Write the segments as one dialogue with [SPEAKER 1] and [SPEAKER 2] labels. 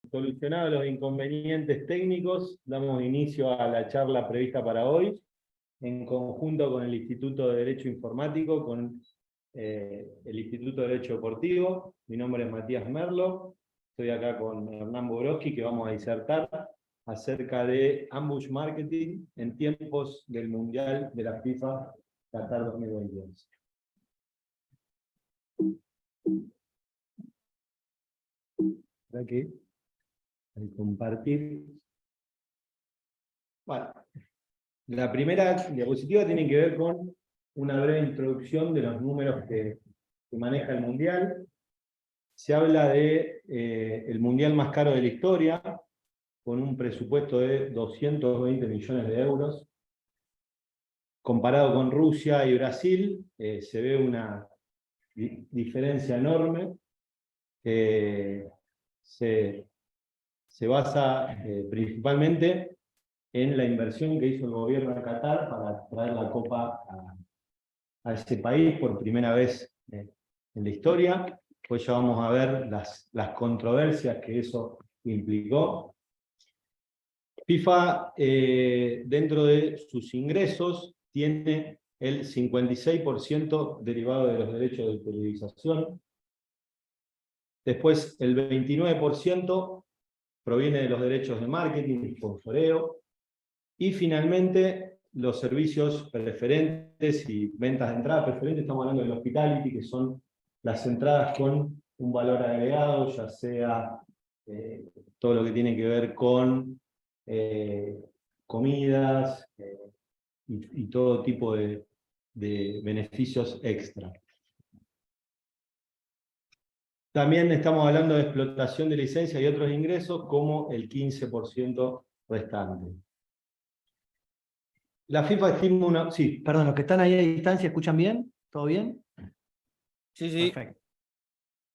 [SPEAKER 1] solucionados los inconvenientes técnicos, damos inicio a la charla prevista para hoy, en conjunto con el Instituto de Derecho Informático, con el Instituto de Derecho Deportivo. Mi nombre es Matías Merlo, estoy acá con Hernán Boroski, que vamos a disertar acerca de Ambush Marketing en tiempos del Mundial de la FIFA Qatar 2022. Aquí, al compartir. Bueno, la primera diapositiva tiene que ver con una breve introducción de los números que maneja el Mundial. Se habla de el Mundial más caro de la historia, con un presupuesto de 220 millones de euros. Comparado con Rusia y Brasil, se ve una diferencia enorme. Se basa principalmente en la inversión que hizo el gobierno de Qatar para traer la Copa a ese país por primera vez en la historia. Pues ya vamos a ver las controversias que eso implicó. FIFA, dentro de sus ingresos, tiene el 56% derivado de los derechos de televisación. Después, el 29% proviene de los derechos de marketing y sponsoreo. Y finalmente, los servicios preferentes y ventas de entrada preferentes, estamos hablando del hospitality, que son las entradas con un valor agregado, ya sea todo lo que tiene que ver con comidas y todo tipo de beneficios extra. También estamos hablando de explotación de licencia y otros ingresos, como el 15% restante. La FIFA estima una... Sí.
[SPEAKER 2] Perdón, los que están ahí a distancia, ¿escuchan bien? ¿Todo bien?
[SPEAKER 3] Sí, sí.
[SPEAKER 2] Perfecto.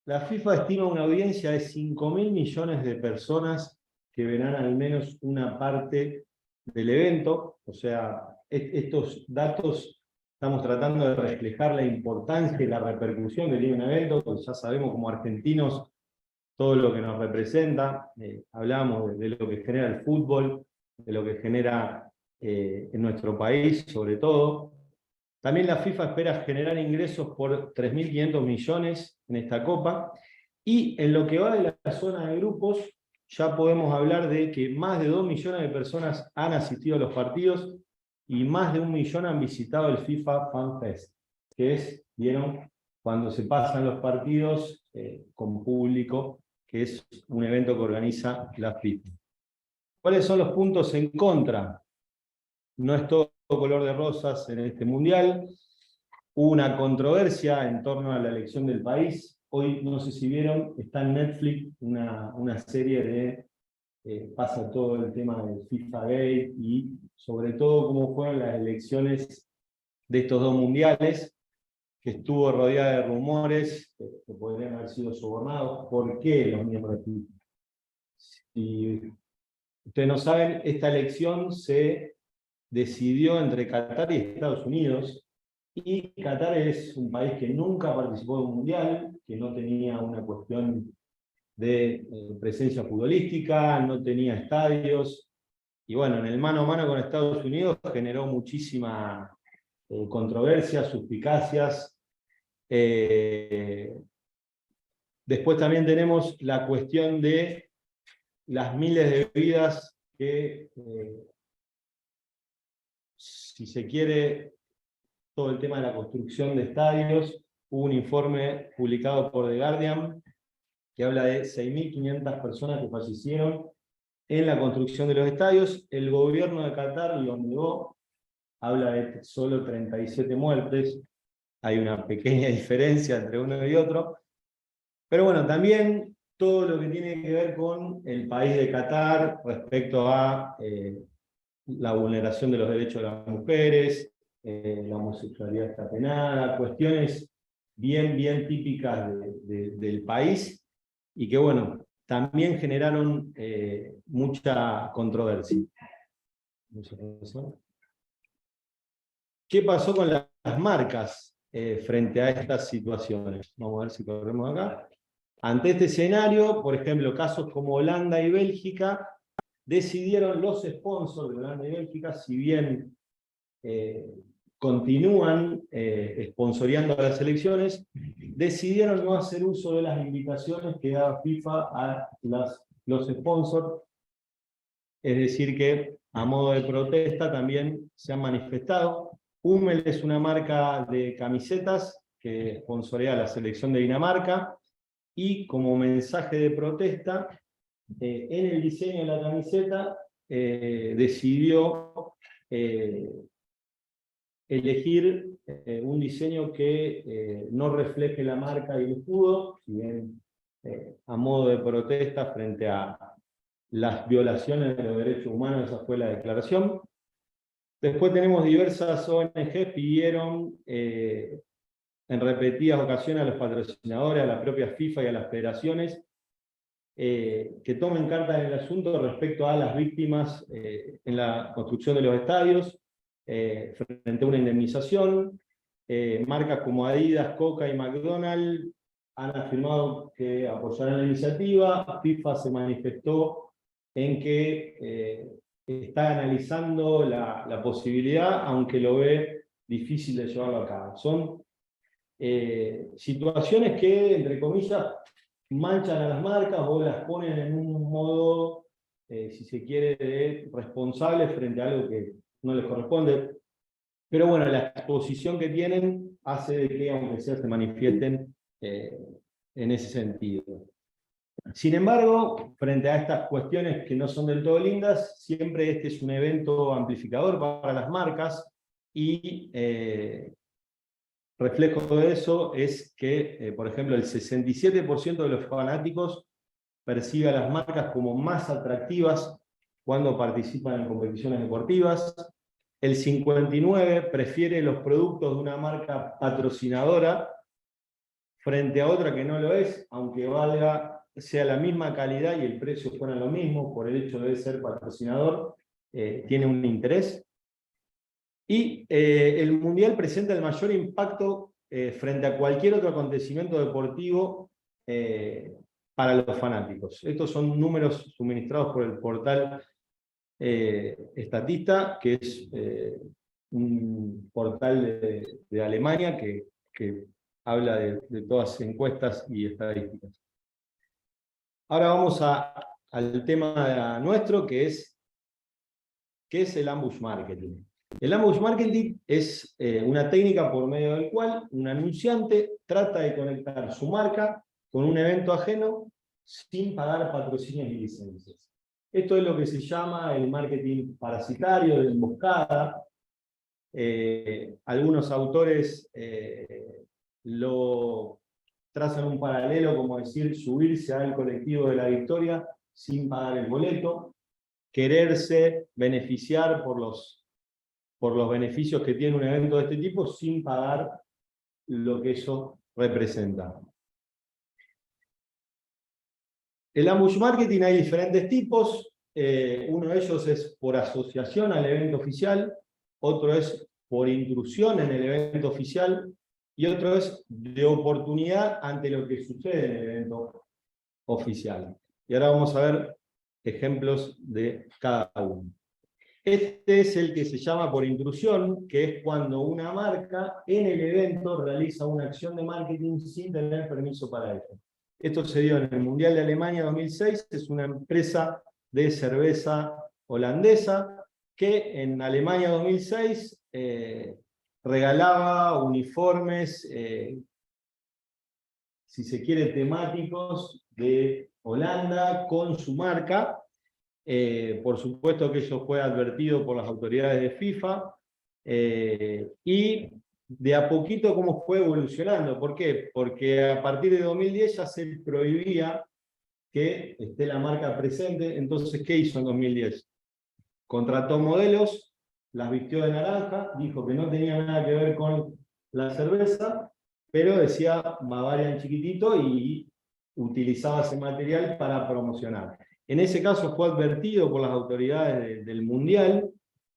[SPEAKER 1] La FIFA estima una audiencia de 5.000 millones de personas que verán al menos una parte del evento. O sea, estos datos estamos tratando de reflejar la importancia y la repercusión que tiene un evento, pues ya sabemos como argentinos todo lo que nos representa. Hablamos de lo que genera el fútbol, de lo que genera en nuestro país, sobre todo. También la FIFA espera generar ingresos por 3.500 millones en esta Copa. Y en lo que va de la zona de grupos, ya podemos hablar de que más de 2 millones de personas han asistido a los partidos y más de 1 millón han visitado el FIFA Fan Fest, que es, vieron, cuando se pasan los partidos con público, que es un evento que organiza la FIFA. ¿Cuáles son los puntos en contra? No es todo color de rosas en este mundial. Hubo una controversia en torno a la elección del país. Hoy, no sé si vieron, está en Netflix una serie de pasa todo el tema del FIFA Gate y sobre todo cómo fueron las elecciones de estos dos mundiales, que estuvo rodeada de rumores que podrían haber sido sobornados. ¿Por qué los miembros de FIFA? Si ustedes no saben, esta elección se decidió entre Qatar y Estados Unidos, y Qatar es un país que nunca participó de un mundial, que no tenía una cuestión de presencia futbolística, no tenía estadios, y bueno, en el mano a mano con Estados Unidos generó muchísima controversia, suspicacias. Después también tenemos la cuestión de las miles de vidas que si se quiere, todo el tema de la construcción de estadios. Hubo un informe publicado por The Guardian que habla de 6.500 personas que fallecieron en la construcción de los estadios. El gobierno de Qatar lo negó, habla de solo 37 muertes. Hay una pequeña diferencia entre uno y otro. Pero bueno, también todo lo que tiene que ver con el país de Qatar respecto a la vulneración de los derechos de las mujeres, la homosexualidad está penada, cuestiones bien típicas del país, y que bueno, también generaron mucha controversia. ¿Qué pasó con las marcas frente a estas situaciones? Vamos a ver si corremos acá. Ante este escenario, por ejemplo, casos como Holanda y Bélgica, decidieron los sponsors de Holanda y Bélgica, si bien continúan sponsoreando a las selecciones, decidieron no hacer uso de las invitaciones que daba FIFA a los sponsors, es decir que a modo de protesta también se han manifestado. Hummel es una marca de camisetas que sponsorea a la selección de Dinamarca, y como mensaje de protesta, en el diseño de la camiseta decidió elegir un diseño que no refleje la marca y el escudo, si bien a modo de protesta frente a las violaciones de los derechos humanos. Esa fue la declaración. Después tenemos diversas ONG pidieron en repetidas ocasiones a los patrocinadores, a la propia FIFA y a las federaciones, que tomen carta en el asunto respecto a las víctimas en la construcción de los estadios, frente a una indemnización. Marcas como Adidas, Coca y McDonald's han afirmado que apoyarán la iniciativa. FIFA se manifestó en que está analizando la posibilidad, aunque lo ve difícil de llevarlo a cabo. Son situaciones que, entre comillas, manchan a las marcas o las ponen en un modo, si se quiere, de responsable frente a algo que no les corresponde. Pero bueno, la exposición que tienen hace de que, aunque sea, se manifiesten en ese sentido. Sin embargo, frente a estas cuestiones que no son del todo lindas, siempre este es un evento amplificador para las marcas, y reflejo de eso es que, por ejemplo, el 67% de los fanáticos percibe a las marcas como más atractivas cuando participan en competiciones deportivas. El 59% prefiere los productos de una marca patrocinadora frente a otra que no lo es, aunque sea la misma calidad y el precio fuera lo mismo, por el hecho de ser patrocinador, tiene un interés. Y el Mundial presenta el mayor impacto frente a cualquier otro acontecimiento deportivo para los fanáticos. Estos son números suministrados por el portal Statista, que es un portal de Alemania que habla de todas las encuestas y estadísticas. Ahora vamos al tema nuestro, que es ¿qué es el ambush marketing? El ambush marketing es una técnica por medio del cual un anunciante trata de conectar su marca con un evento ajeno sin pagar patrocinios y licencias. Esto es lo que se llama el marketing parasitario, de emboscada. Algunos autores lo trazan un paralelo, como decir, subirse al colectivo de la victoria sin pagar el boleto, quererse beneficiar por los beneficios que tiene un evento de este tipo sin pagar lo que eso representa. El ambush marketing hay diferentes tipos. Uno de ellos es por asociación al evento oficial, otro es por intrusión en el evento oficial, y otro es de oportunidad ante lo que sucede en el evento oficial. Y ahora vamos a ver ejemplos de cada uno. Este es el que se llama por intrusión, que es cuando una marca en el evento realiza una acción de marketing sin tener permiso para ello. Esto se dio en el Mundial de Alemania 2006, es una empresa de cerveza holandesa que en Alemania 2006 regalaba uniformes, si se quiere, temáticos de Holanda con su marca. Por supuesto que eso fue advertido por las autoridades de FIFA, y de a poquito cómo fue evolucionando. ¿Por qué? Porque a partir de 2010 ya se prohibía que esté la marca presente. Entonces, ¿qué hizo en 2010? Contrató modelos, las vistió de naranja, dijo que no tenía nada que ver con la cerveza, pero decía Bavaria en chiquitito y utilizaba ese material para promocionar. En ese caso fue advertido por las autoridades del Mundial,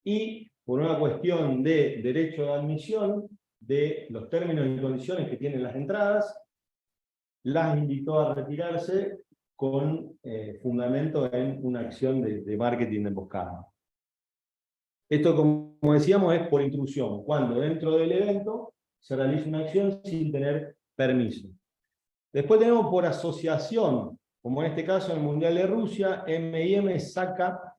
[SPEAKER 1] y por una cuestión de derecho de admisión de los términos y condiciones que tienen las entradas, las invitó a retirarse con fundamento en una acción de marketing de emboscada. Esto, como decíamos, es por intrusión, cuando dentro del evento se realiza una acción sin tener permiso. Después tenemos por asociación, como en este caso en el Mundial de Rusia, M&M saca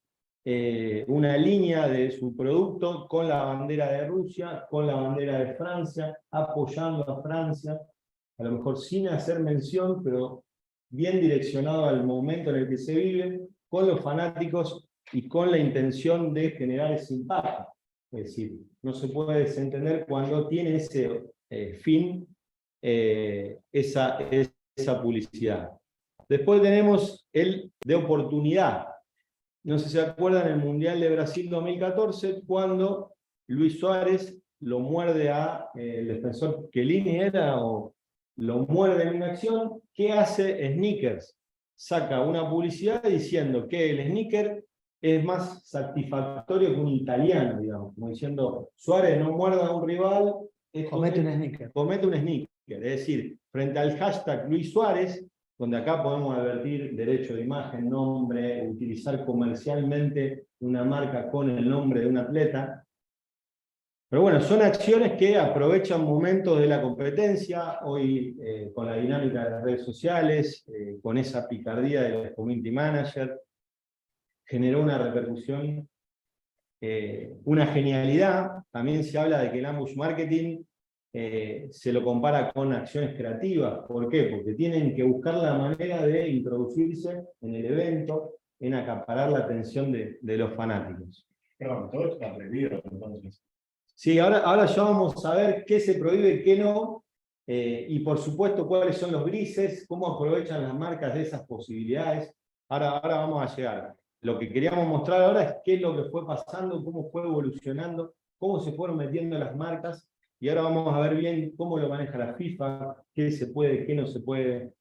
[SPEAKER 1] una línea de su producto con la bandera de Rusia, con la bandera de Francia, apoyando a Francia, a lo mejor sin hacer mención, pero bien direccionado al momento en el que se vive, con los fanáticos y con la intención de generar ese impacto. Es decir, no se puede desentender cuando tiene ese fin esa publicidad. Después tenemos el de oportunidad. No sé si se acuerdan el Mundial de Brasil 2014, cuando Luis Suárez lo muerde a el defensor Chiellini o lo muerde en una acción. ¿Qué hace Snickers? Saca una publicidad diciendo que el sneaker es más satisfactorio que un italiano, digamos, como diciendo, Suárez no muerda a un rival,
[SPEAKER 2] Comete un sneaker.
[SPEAKER 1] Comete un sneaker. Es decir, frente al hashtag Luis Suárez, donde acá podemos advertir derecho de imagen, nombre, utilizar comercialmente una marca con el nombre de un atleta. Pero bueno, son acciones que aprovechan momentos de la competencia, hoy con la dinámica de las redes sociales, con esa picardía de los community managers, generó una repercusión, una genialidad. También se habla de que el ambush marketing se lo compara con acciones creativas. ¿Por qué? Porque tienen que buscar la manera de introducirse en el evento, en acaparar la atención de los fanáticos.
[SPEAKER 4] Pero todo está prohibido, entonces.
[SPEAKER 1] Sí, ahora ya vamos a ver qué se prohíbe y qué no, y por supuesto cuáles son los grises, cómo aprovechan las marcas de esas posibilidades. Ahora vamos a llegar. Lo que queríamos mostrar ahora es qué es lo que fue pasando, cómo fue evolucionando, cómo se fueron metiendo las marcas, y ahora vamos a ver bien cómo lo maneja la FIFA, qué se puede, qué no se puede.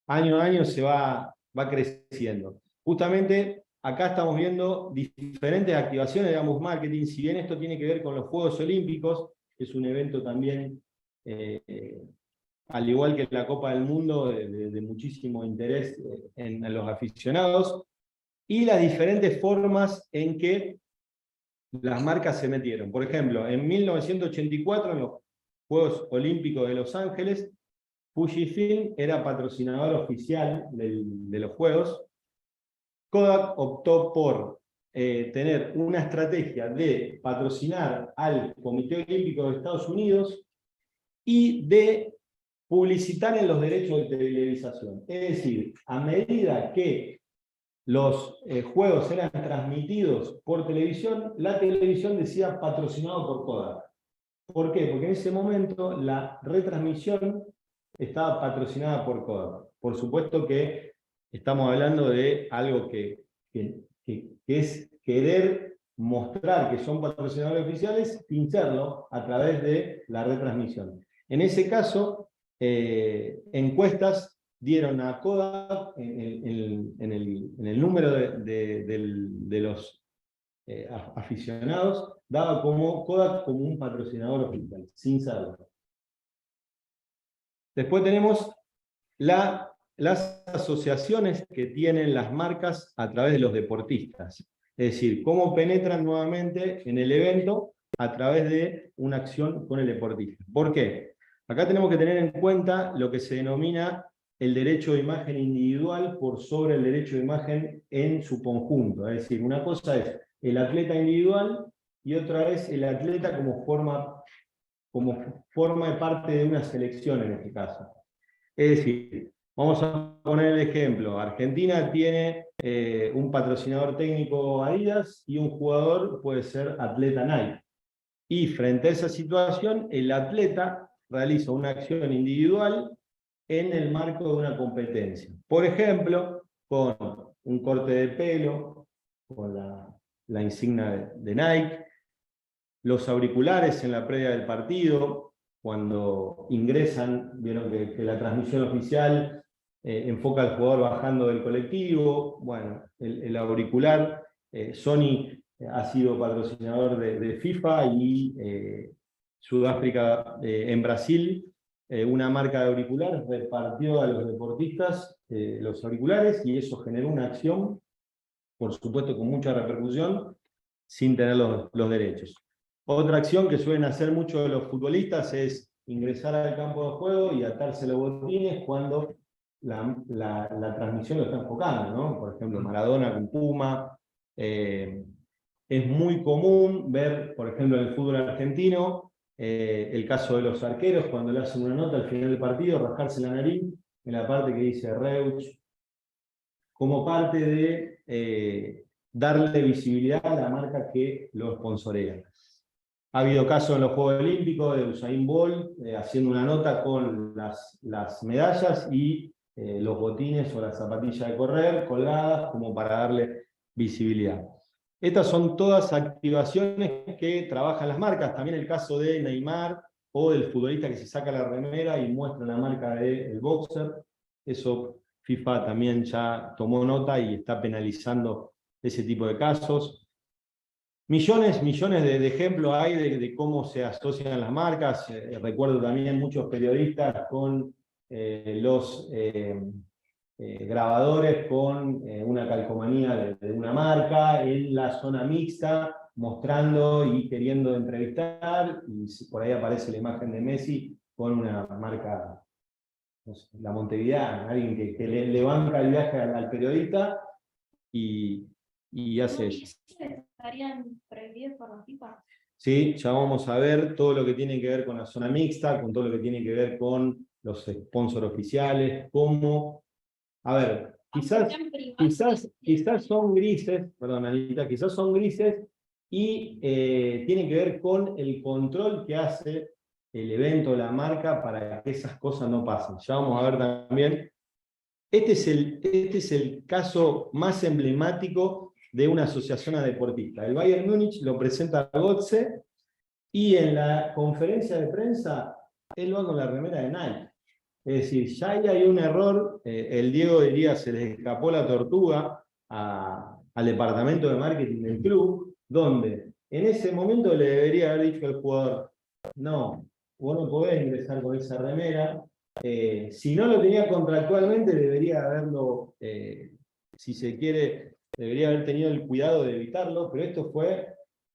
[SPEAKER 1] Año a año se va creciendo. Justamente acá estamos viendo diferentes activaciones de ambos marketing. Si bien esto tiene que ver con los Juegos Olímpicos, es un evento también, al igual que la Copa del Mundo, de muchísimo interés en los aficionados, y las diferentes formas en que las marcas se metieron. Por ejemplo, en 1984, en los Juegos Olímpicos de Los Ángeles, Fujifilm era patrocinador oficial de los Juegos. Kodak optó por tener una estrategia de patrocinar al Comité Olímpico de Estados Unidos y de publicitar en los derechos de televisación. Es decir, a medida que los juegos eran transmitidos por televisión, la televisión decía patrocinado por Kodak. ¿Por qué? Porque en ese momento la retransmisión estaba patrocinada por Kodak. Por supuesto que estamos hablando de algo que es querer mostrar que son patrocinadores oficiales sin serlo a través de la retransmisión. En ese caso, encuestas dieron a Kodak en el número de los aficionados, daba como Kodak como un patrocinador oficial, sin serlo. Después tenemos las asociaciones que tienen las marcas a través de los deportistas. Es decir, cómo penetran nuevamente en el evento a través de una acción con el deportista. ¿Por qué? Acá tenemos que tener en cuenta lo que se denomina el derecho de imagen individual por sobre el derecho de imagen en su conjunto. Es decir, una cosa es el atleta individual y otra es el atleta como forma de parte de una selección en este caso. Es decir, vamos a poner el ejemplo. Argentina tiene un patrocinador técnico Adidas y un jugador puede ser atleta Nike. Y frente a esa situación, el atleta realiza una acción individual en el marco de una competencia. Por ejemplo, con un corte de pelo, con la insignia de Nike, los auriculares en la previa del partido, cuando ingresan, vieron que la transmisión oficial enfoca al jugador bajando del colectivo, bueno, el auricular, Sony ha sido patrocinador de FIFA y Sudáfrica en Brasil una marca de auriculares repartió a los deportistas los auriculares y eso generó una acción, por supuesto con mucha repercusión, sin tener los derechos. Otra acción que suelen hacer muchos de los futbolistas es ingresar al campo de juego y atarse los botines cuando la transmisión lo está enfocando, ¿no? Por ejemplo, Maradona con Puma. Es muy común ver, por ejemplo, en el fútbol argentino, el caso de los arqueros, cuando le hacen una nota al final del partido, rascarse la nariz en la parte que dice Reuch, como parte de darle visibilidad a la marca que lo sponsorea. Ha habido casos en los Juegos Olímpicos de Usain Bolt haciendo una nota con las medallas y los botines o las zapatillas de correr colgadas como para darle visibilidad. Estas son todas activaciones que trabajan las marcas. También el caso de Neymar o del futbolista que se saca la remera y muestra la marca del boxer. Eso FIFA también ya tomó nota y está penalizando ese tipo de casos. Millones de ejemplos hay de cómo se asocian las marcas. Recuerdo también muchos periodistas con los grabadores con una calcomanía de una marca en la zona mixta, mostrando y queriendo entrevistar, y por ahí aparece la imagen de Messi con una marca, no sé, la Montevideo, alguien que le banca el viaje al periodista y hace eso.
[SPEAKER 5] ¿Estarían prohibidos por la FIFA?
[SPEAKER 1] Sí, ya vamos a ver todo lo que tiene que ver con la zona mixta, con todo lo que tiene que ver con los sponsors oficiales, cómo... A ver, quizás son grises, perdón, Anita, quizás son grises y tienen que ver con el control que hace el evento, la marca, para que esas cosas no pasen. Ya vamos a ver también. Este es el caso más emblemático de una asociación a deportistas. El Bayern Múnich lo presenta a Götze y en la conferencia de prensa él va con la remera de Nike. Es decir, ya ahí hay un error, el Diego diría se le escapó la tortuga al departamento de marketing del club, donde en ese momento le debería haber dicho al jugador, no, vos no podés ingresar con esa remera, si no lo tenía contractualmente debería haberlo, si se quiere, debería haber tenido el cuidado de evitarlo, pero esto fue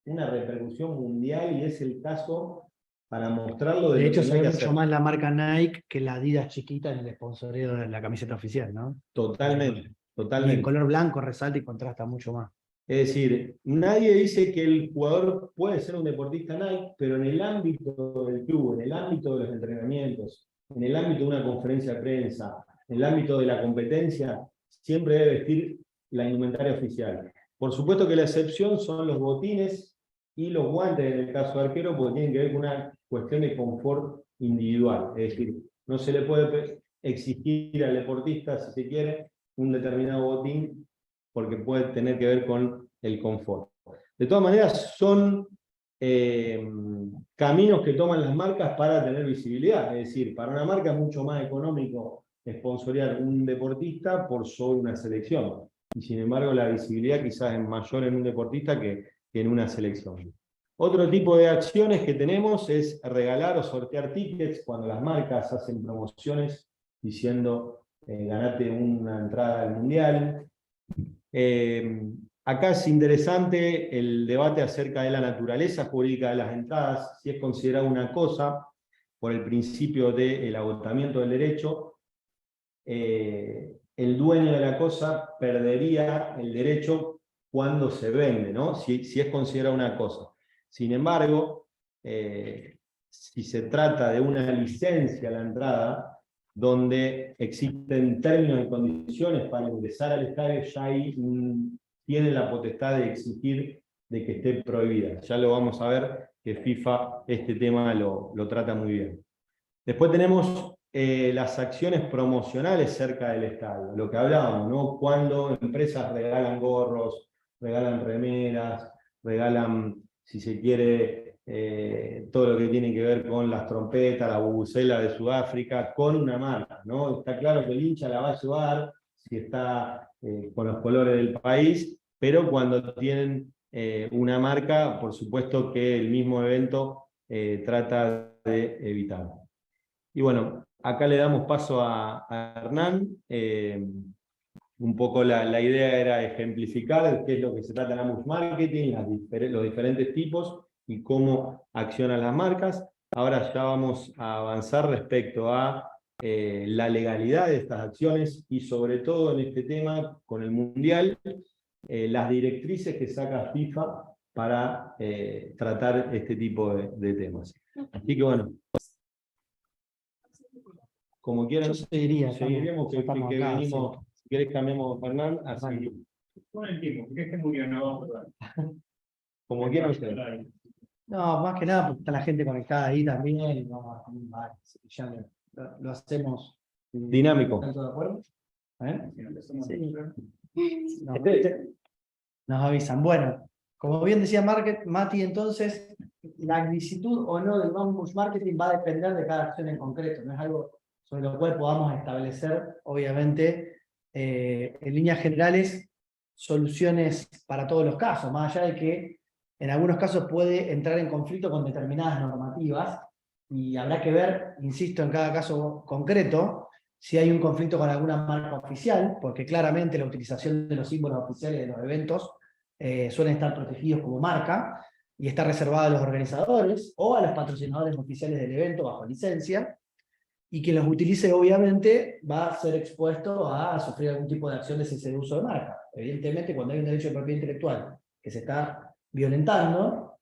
[SPEAKER 1] una repercusión mundial y es el caso para mostrarlo
[SPEAKER 2] De
[SPEAKER 1] lo
[SPEAKER 2] hecho,
[SPEAKER 1] que
[SPEAKER 2] se
[SPEAKER 1] hay
[SPEAKER 2] ve
[SPEAKER 1] que
[SPEAKER 2] mucho
[SPEAKER 1] hacer.
[SPEAKER 2] más la marca Nike que la Adidas chiquita en el sponsoreo de la camiseta oficial, ¿no?
[SPEAKER 1] Totalmente,
[SPEAKER 2] Y en
[SPEAKER 1] totalmente.
[SPEAKER 2] color blanco resalta y contrasta mucho más.
[SPEAKER 1] Es decir, nadie dice que el jugador puede ser un deportista Nike, pero en el ámbito del club, en el ámbito de los entrenamientos, en el ámbito de una conferencia de prensa, en el ámbito de la competencia, siempre debe vestir la indumentaria oficial. Por supuesto que la excepción son los botines y los guantes en el caso de arquero, porque tienen que ver con una cuestión de confort individual. Es decir, no se le puede exigir al deportista, si se quiere, un determinado botín porque puede tener que ver con el confort. De todas maneras, son caminos que toman las marcas para tener visibilidad. Es decir, para una marca es mucho más económico sponsorear un deportista por sobre una selección. Y sin embargo, la visibilidad quizás es mayor en un deportista que en una selección. Otro tipo de acciones que tenemos es regalar o sortear tickets cuando las marcas hacen promociones diciendo ganate una entrada al mundial. Acá es interesante el debate acerca de la naturaleza jurídica de las entradas, si es considerada una cosa por el principio del agotamiento del derecho, el dueño de la cosa perdería el derecho cuando se vende, ¿no? Si es considerada una cosa. Sin embargo, si se trata de una licencia a la entrada, donde existen términos y condiciones para ingresar al estadio, ya ahí tiene la potestad de exigir de que esté prohibida. Ya lo vamos a ver, que FIFA este tema lo trata muy bien. Después tenemos las acciones promocionales cerca del estadio, lo que hablábamos, ¿no? Cuando empresas regalan gorros, regalan remeras, regalan, si se quiere, todo lo que tiene que ver con las trompetas, la bubucela de Sudáfrica, con una marca, ¿no? Está claro que el hincha la va a llevar si está con los colores del país, pero cuando tienen una marca, por supuesto que el mismo evento trata de evitar. Y bueno, acá le damos paso a Hernán. Un poco la idea era ejemplificar qué es lo que se trata en Ambush Marketing, los diferentes tipos y cómo accionan las marcas. Ahora ya vamos a avanzar respecto a la legalidad de estas acciones y sobre todo en este tema con el Mundial, las directrices que saca FIFA para tratar este tipo de temas. Así que bueno, como quieran,
[SPEAKER 2] Yo seguiría.
[SPEAKER 1] seguiríamos que venimos. Si querés cambiamos, Fernán, así.
[SPEAKER 4] No entiendo, ¿por qué es que murió? No,
[SPEAKER 1] Como quieran ustedes.
[SPEAKER 2] No, más que nada porque está la gente conectada ahí también. Y no, ya lo hacemos.
[SPEAKER 1] Dinámico.
[SPEAKER 2] ¿Están todos de acuerdo? ¿Eh? Sí. Nos,
[SPEAKER 1] Este-
[SPEAKER 2] nos avisan. Bueno, como bien decía Mati, entonces, la actitud o no del Ambush Marketing va a depender de cada acción en concreto. No es algo sobre lo cual podamos establecer, obviamente, en líneas generales, soluciones para todos los casos, más allá de que en algunos casos puede entrar en conflicto con determinadas normativas, y habrá que ver, insisto, en cada caso concreto, si hay un conflicto con alguna marca oficial, porque claramente la utilización de los símbolos oficiales de los eventos suelen estar protegidos como marca, y está reservada a los organizadores o a los patrocinadores oficiales del evento bajo licencia, y quien los utilice obviamente va a ser expuesto a sufrir algún tipo de acción de cese de uso de marca. Evidentemente, cuando hay un derecho de propiedad intelectual que se está violentando,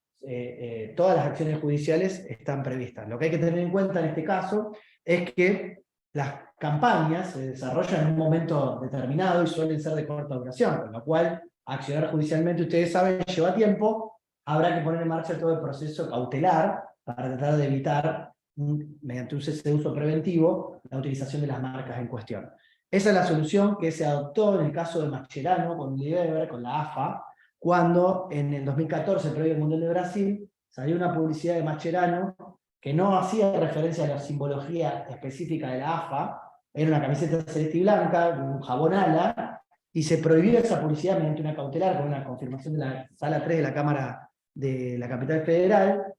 [SPEAKER 2] todas las acciones judiciales están previstas. Lo que hay que tener en cuenta en este caso es que las campañas se desarrollan en un momento determinado y suelen ser de corta duración, con lo cual accionar judicialmente, ustedes saben, lleva tiempo. Habrá que poner en marcha todo el proceso cautelar para tratar de evitar, mediante un cese de uso preventivo, la utilización de las marcas en cuestión. Esa es la solución que se adoptó en el caso de Mascherano con Unilever, con la AFA, cuando en el 2014, previo al Mundial de Brasil, salió una publicidad de Mascherano que no hacía referencia a la simbología específica de la AFA, era una camiseta celeste y blanca, un jabón ala, y se prohibió esa publicidad mediante una cautelar con una confirmación de la Sala 3 de la Cámara de la Capital Federal,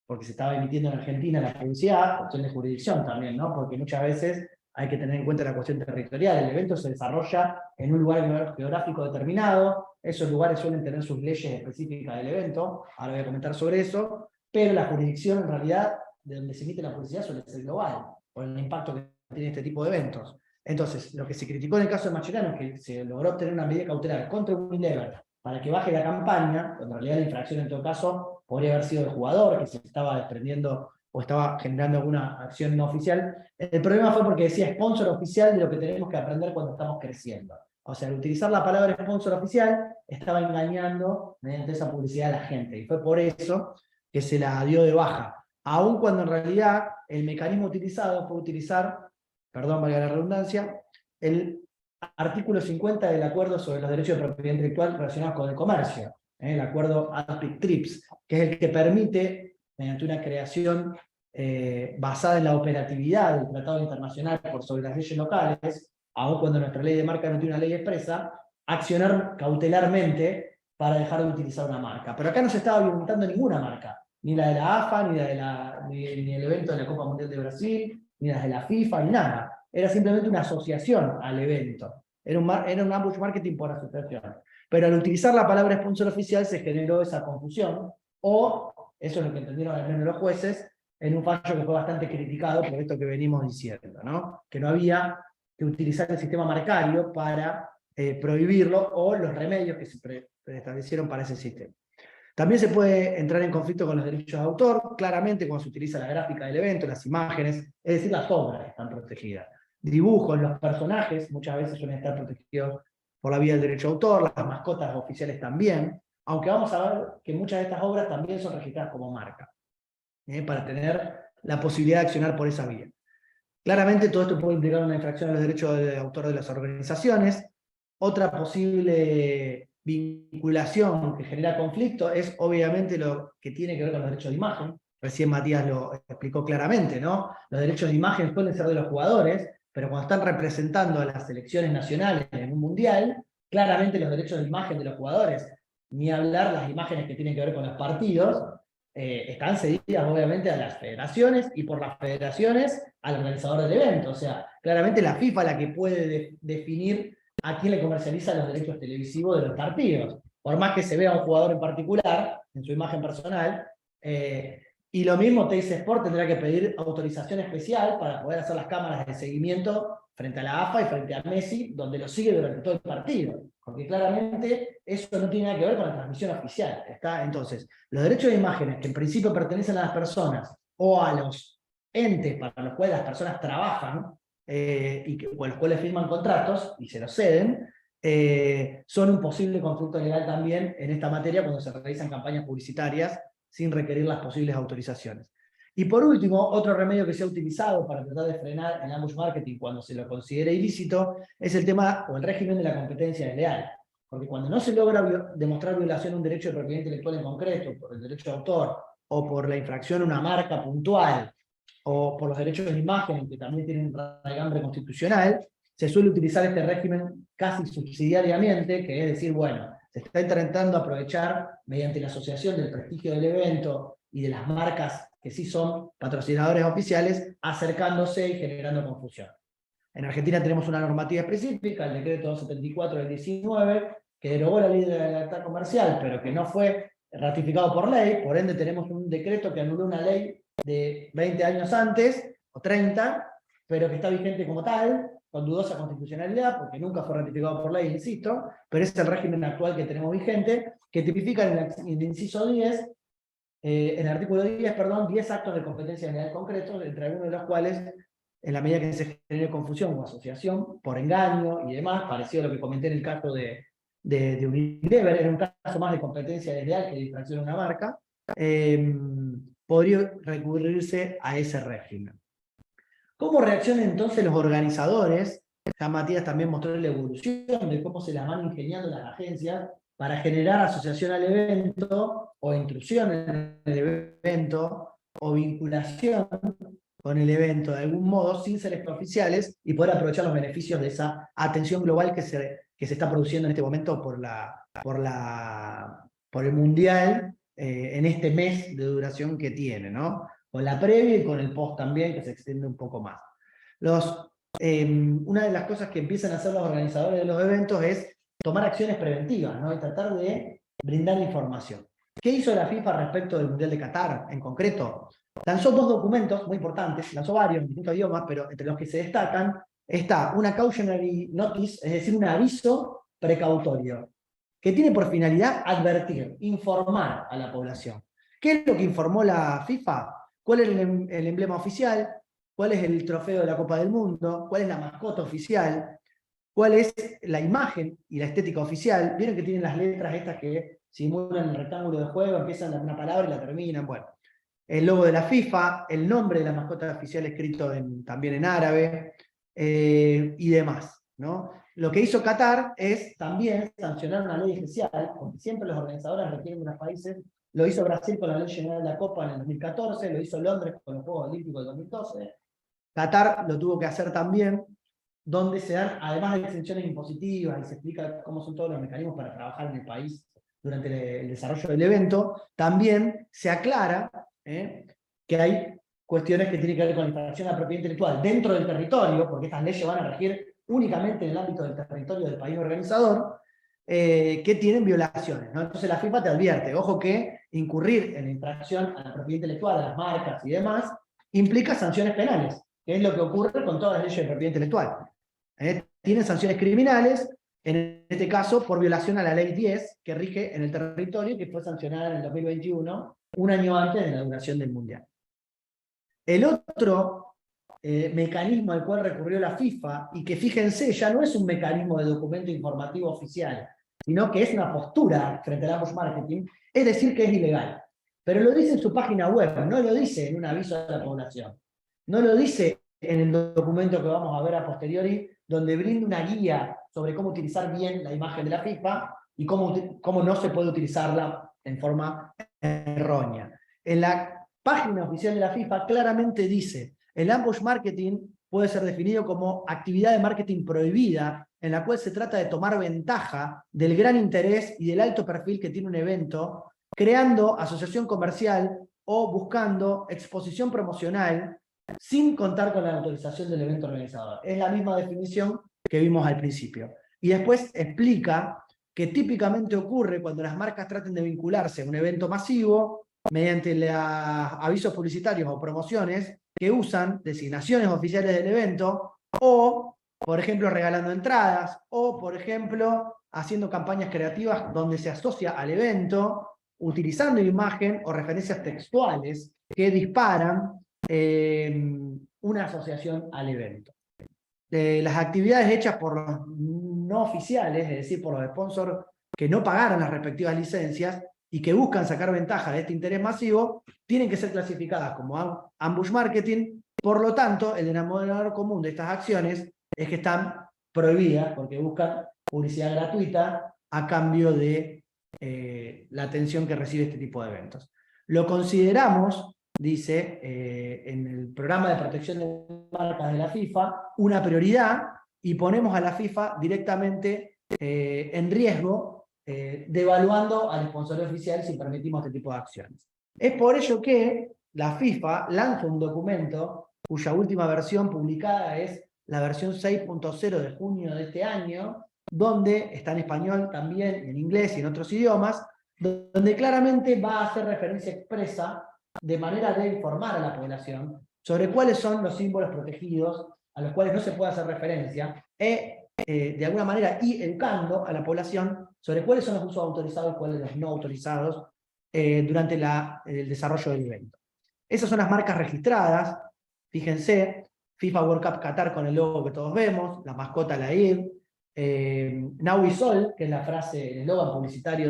[SPEAKER 2] porque se estaba emitiendo en Argentina la publicidad, cuestión de jurisdicción también, ¿no? Porque muchas veces hay que tener en cuenta la cuestión territorial. El evento se desarrolla en un lugar geográfico determinado, esos lugares suelen tener sus leyes específicas del evento, ahora voy a comentar sobre eso, pero la jurisdicción en realidad de donde se emite la publicidad suele ser global, por el impacto que tiene este tipo de eventos. Entonces, lo que se criticó en el caso de Mascherano es que se logró obtener una medida cautelar contra Unilever para que baje la campaña, cuando en realidad la infracción en todo caso podría haber sido el jugador que se estaba desprendiendo o estaba generando alguna acción no oficial. El problema fue porque decía sponsor oficial de lo que tenemos que aprender cuando estamos creciendo. O sea, al utilizar la palabra sponsor oficial, estaba engañando mediante esa publicidad a la gente. Y fue por eso que se la dio de baja. Aun cuando en realidad el mecanismo utilizado fue utilizar, perdón, valga la redundancia, el artículo 50 del Acuerdo sobre los Derechos de Propiedad Intelectual relacionados con el comercio, el Acuerdo APIC-TRIPS, que es el que permite, mediante una creación basada en la operatividad del Tratado Internacional sobre las leyes locales, aun cuando nuestra ley de marca no tiene una ley expresa, accionar cautelarmente para dejar de utilizar una marca. Pero acá no se estaba violentando ninguna marca, ni la de la AFA, ni el evento de la Copa Mundial de Brasil, ni las de la FIFA, ni nada. Era simplemente una asociación al evento. Era un ambush marketing por asociación. Pero al utilizar la palabra sponsor oficial se generó esa confusión, o, eso es lo que entendieron al menos los jueces, en un fallo que fue bastante criticado por esto que venimos diciendo, ¿no? Que no había que utilizar el sistema marcario para prohibirlo, o los remedios que se establecieron para ese sistema. También se puede entrar en conflicto con los derechos de autor, claramente cuando se utiliza la gráfica del evento, las imágenes, es decir, las obras están protegidas. Dibujos, los personajes, muchas veces suelen estar protegidos por la vía del derecho de autor, las mascotas oficiales también, aunque vamos a ver que muchas de estas obras también son registradas como marca, para tener la posibilidad de accionar por esa vía. Claramente todo esto puede implicar una infracción a los derechos de autor de las organizaciones. Otra posible vinculación que genera conflicto es obviamente lo que tiene que ver con los derechos de imagen. Recién Matías lo explicó claramente, ¿no? Los derechos de imagen pueden ser de los jugadores, pero cuando están representando a las selecciones nacionales en un mundial, claramente los derechos de imagen de los jugadores, ni hablar las imágenes que tienen que ver con los partidos, están cedidas obviamente a las federaciones y por las federaciones al organizador del evento. O sea, claramente la FIFA es la que puede definir a quién le comercializa los derechos televisivos de los partidos. Por más que se vea a un jugador en particular, en su imagen personal, y lo mismo Teis Sport tendrá que pedir autorización especial para poder hacer las cámaras de seguimiento frente a la AFA y frente a Messi, donde lo sigue durante todo el partido. Porque claramente eso no tiene nada que ver con la transmisión oficial. Entonces, los derechos de imágenes que en principio pertenecen a las personas o a los entes para los cuales las personas trabajan, o los cuales firman contratos y se los ceden, son un posible conflicto legal también en esta materia cuando se realizan campañas publicitarias sin requerir las posibles autorizaciones. Y por último, otro remedio que se ha utilizado para tratar de frenar el ambush marketing cuando se lo considere ilícito es el tema o el régimen de la competencia desleal. Porque cuando no se logra demostrar violación de un derecho de propiedad intelectual en concreto, por el derecho de autor, o por la infracción a una marca puntual, o por los derechos de imagen, que también tienen un raigambre constitucional, se suele utilizar este régimen casi subsidiariamente, que es decir, bueno, se está intentando aprovechar mediante la asociación del prestigio del evento y de las marcas que sí son patrocinadores oficiales, acercándose y generando confusión. En Argentina tenemos una normativa específica, el decreto 274 del 19, que derogó la ley de la libertad comercial, pero que no fue ratificado por ley, por ende tenemos un decreto que anuló una ley de 20 años antes, o 30, pero que está vigente como tal, con dudosa constitucionalidad, porque nunca fue ratificado por ley, insisto, pero es el régimen actual que tenemos vigente, que tipifica en el inciso 10, en el artículo 10, perdón, 10 actos de competencia desleal concretos, entre algunos de los cuales, en la medida que se genere confusión o asociación, por engaño y demás, parecido a lo que comenté en el caso de Unilever, era un caso más de competencia desleal que de infracción a una marca, podría recurrirse a ese régimen. ¿Cómo reaccionan entonces los organizadores? Ya Matías también mostró la evolución de cómo se las van ingeniando las agencias para generar asociación al evento, o intrusión en el evento, o vinculación con el evento de algún modo, sin ser extraoficiales, y poder aprovechar los beneficios de esa atención global que se está produciendo en este momento por el Mundial, en este mes de duración que tiene, ¿no? Con la previa y con el post también, que se extiende un poco más. Una de las cosas que empiezan a hacer los organizadores de los eventos es tomar acciones preventivas, ¿no? Y tratar de brindar información. ¿Qué hizo la FIFA respecto del Mundial de Qatar, en concreto? Lanzó 2 documentos muy importantes, lanzó varios en distintos idiomas, pero entre los que se destacan está una cautionary notice, es decir, un aviso precautorio, que tiene por finalidad advertir, informar a la población. ¿Qué es lo que informó la FIFA? ¿Cuál es el emblema oficial? ¿Cuál es el trofeo de la Copa del Mundo? ¿Cuál es la mascota oficial? ¿Cuál es la imagen y la estética oficial? Vieron que tienen las letras estas que simulan el rectángulo de juego, empiezan de una palabra y la terminan. Bueno, el logo de la FIFA, el nombre de la mascota oficial escrito también en árabe, y demás, ¿no? Lo que hizo Qatar es también sancionar una ley especial, porque siempre los organizadores requieren de los países. Lo hizo Brasil con la Ley General de la Copa en el 2014, lo hizo Londres con los Juegos Olímpicos del 2012. Qatar lo tuvo que hacer también, donde se dan, además de exenciones impositivas, y se explica cómo son todos los mecanismos para trabajar en el país durante el desarrollo del evento, también se aclara que hay cuestiones que tienen que ver con la infracción a la propiedad intelectual dentro del territorio, porque estas leyes van a regir únicamente en el ámbito del territorio del país organizador, que tienen violaciones, ¿no? Entonces la FIFA te advierte, ojo que incurrir en la infracción a la propiedad intelectual, a las marcas y demás, implica sanciones penales, que es lo que ocurre con todas las leyes de propiedad intelectual. Tienen sanciones criminales, en este caso por violación a la Ley 10, que rige en el territorio, que fue sancionada en el 2021, un año antes de la duración del Mundial. El otro mecanismo al cual recurrió la FIFA, y que fíjense, ya no es un mecanismo de documento informativo oficial, sino que es una postura frente al ambush marketing, es decir que es ilegal. Pero lo dice en su página web, no lo dice en un aviso a la población. No lo dice en el documento que vamos a ver a posteriori, donde brinda una guía sobre cómo utilizar bien la imagen de la FIFA y cómo no se puede utilizarla en forma errónea. En la página oficial de la FIFA claramente dice: el ambush marketing puede ser definido como actividad de marketing prohibida, en la cual se trata de tomar ventaja del gran interés y del alto perfil que tiene un evento creando asociación comercial o buscando exposición promocional sin contar con la autorización del evento organizador. Es la misma definición que vimos al principio. Y después explica que típicamente ocurre cuando las marcas traten de vincularse a un evento masivo mediante los avisos publicitarios o promociones que usan designaciones oficiales del evento o, por ejemplo, regalando entradas o, por ejemplo, haciendo campañas creativas donde se asocia al evento utilizando imagen o referencias textuales que disparan una asociación al evento. Las actividades hechas por los no oficiales, es decir, por los sponsors que no pagaron las respectivas licencias y que buscan sacar ventaja de este interés masivo, tienen que ser clasificadas como ambush marketing. Por lo tanto, el denominador común de estas acciones es que están prohibidas porque buscan publicidad gratuita a cambio de la atención que recibe este tipo de eventos. Lo consideramos, dice, en el programa de protección de marcas de la FIFA, una prioridad y ponemos a la FIFA directamente en riesgo, devaluando al sponsorio oficial si permitimos este tipo de acciones. Es por ello que la FIFA lanza un documento cuya última versión publicada es la versión 6.0 de junio de este año, donde está en español también, en inglés y en otros idiomas, donde claramente va a hacer referencia expresa de manera de informar a la población sobre cuáles son los símbolos protegidos a los cuales no se puede hacer referencia, de alguna manera y educando a la población sobre cuáles son los usos autorizados y cuáles los no autorizados durante el desarrollo del evento. Esas son las marcas registradas, fíjense, FIFA World Cup Qatar con el logo que todos vemos, la mascota la ID, Now is All, que es la frase, el eslogan publicitario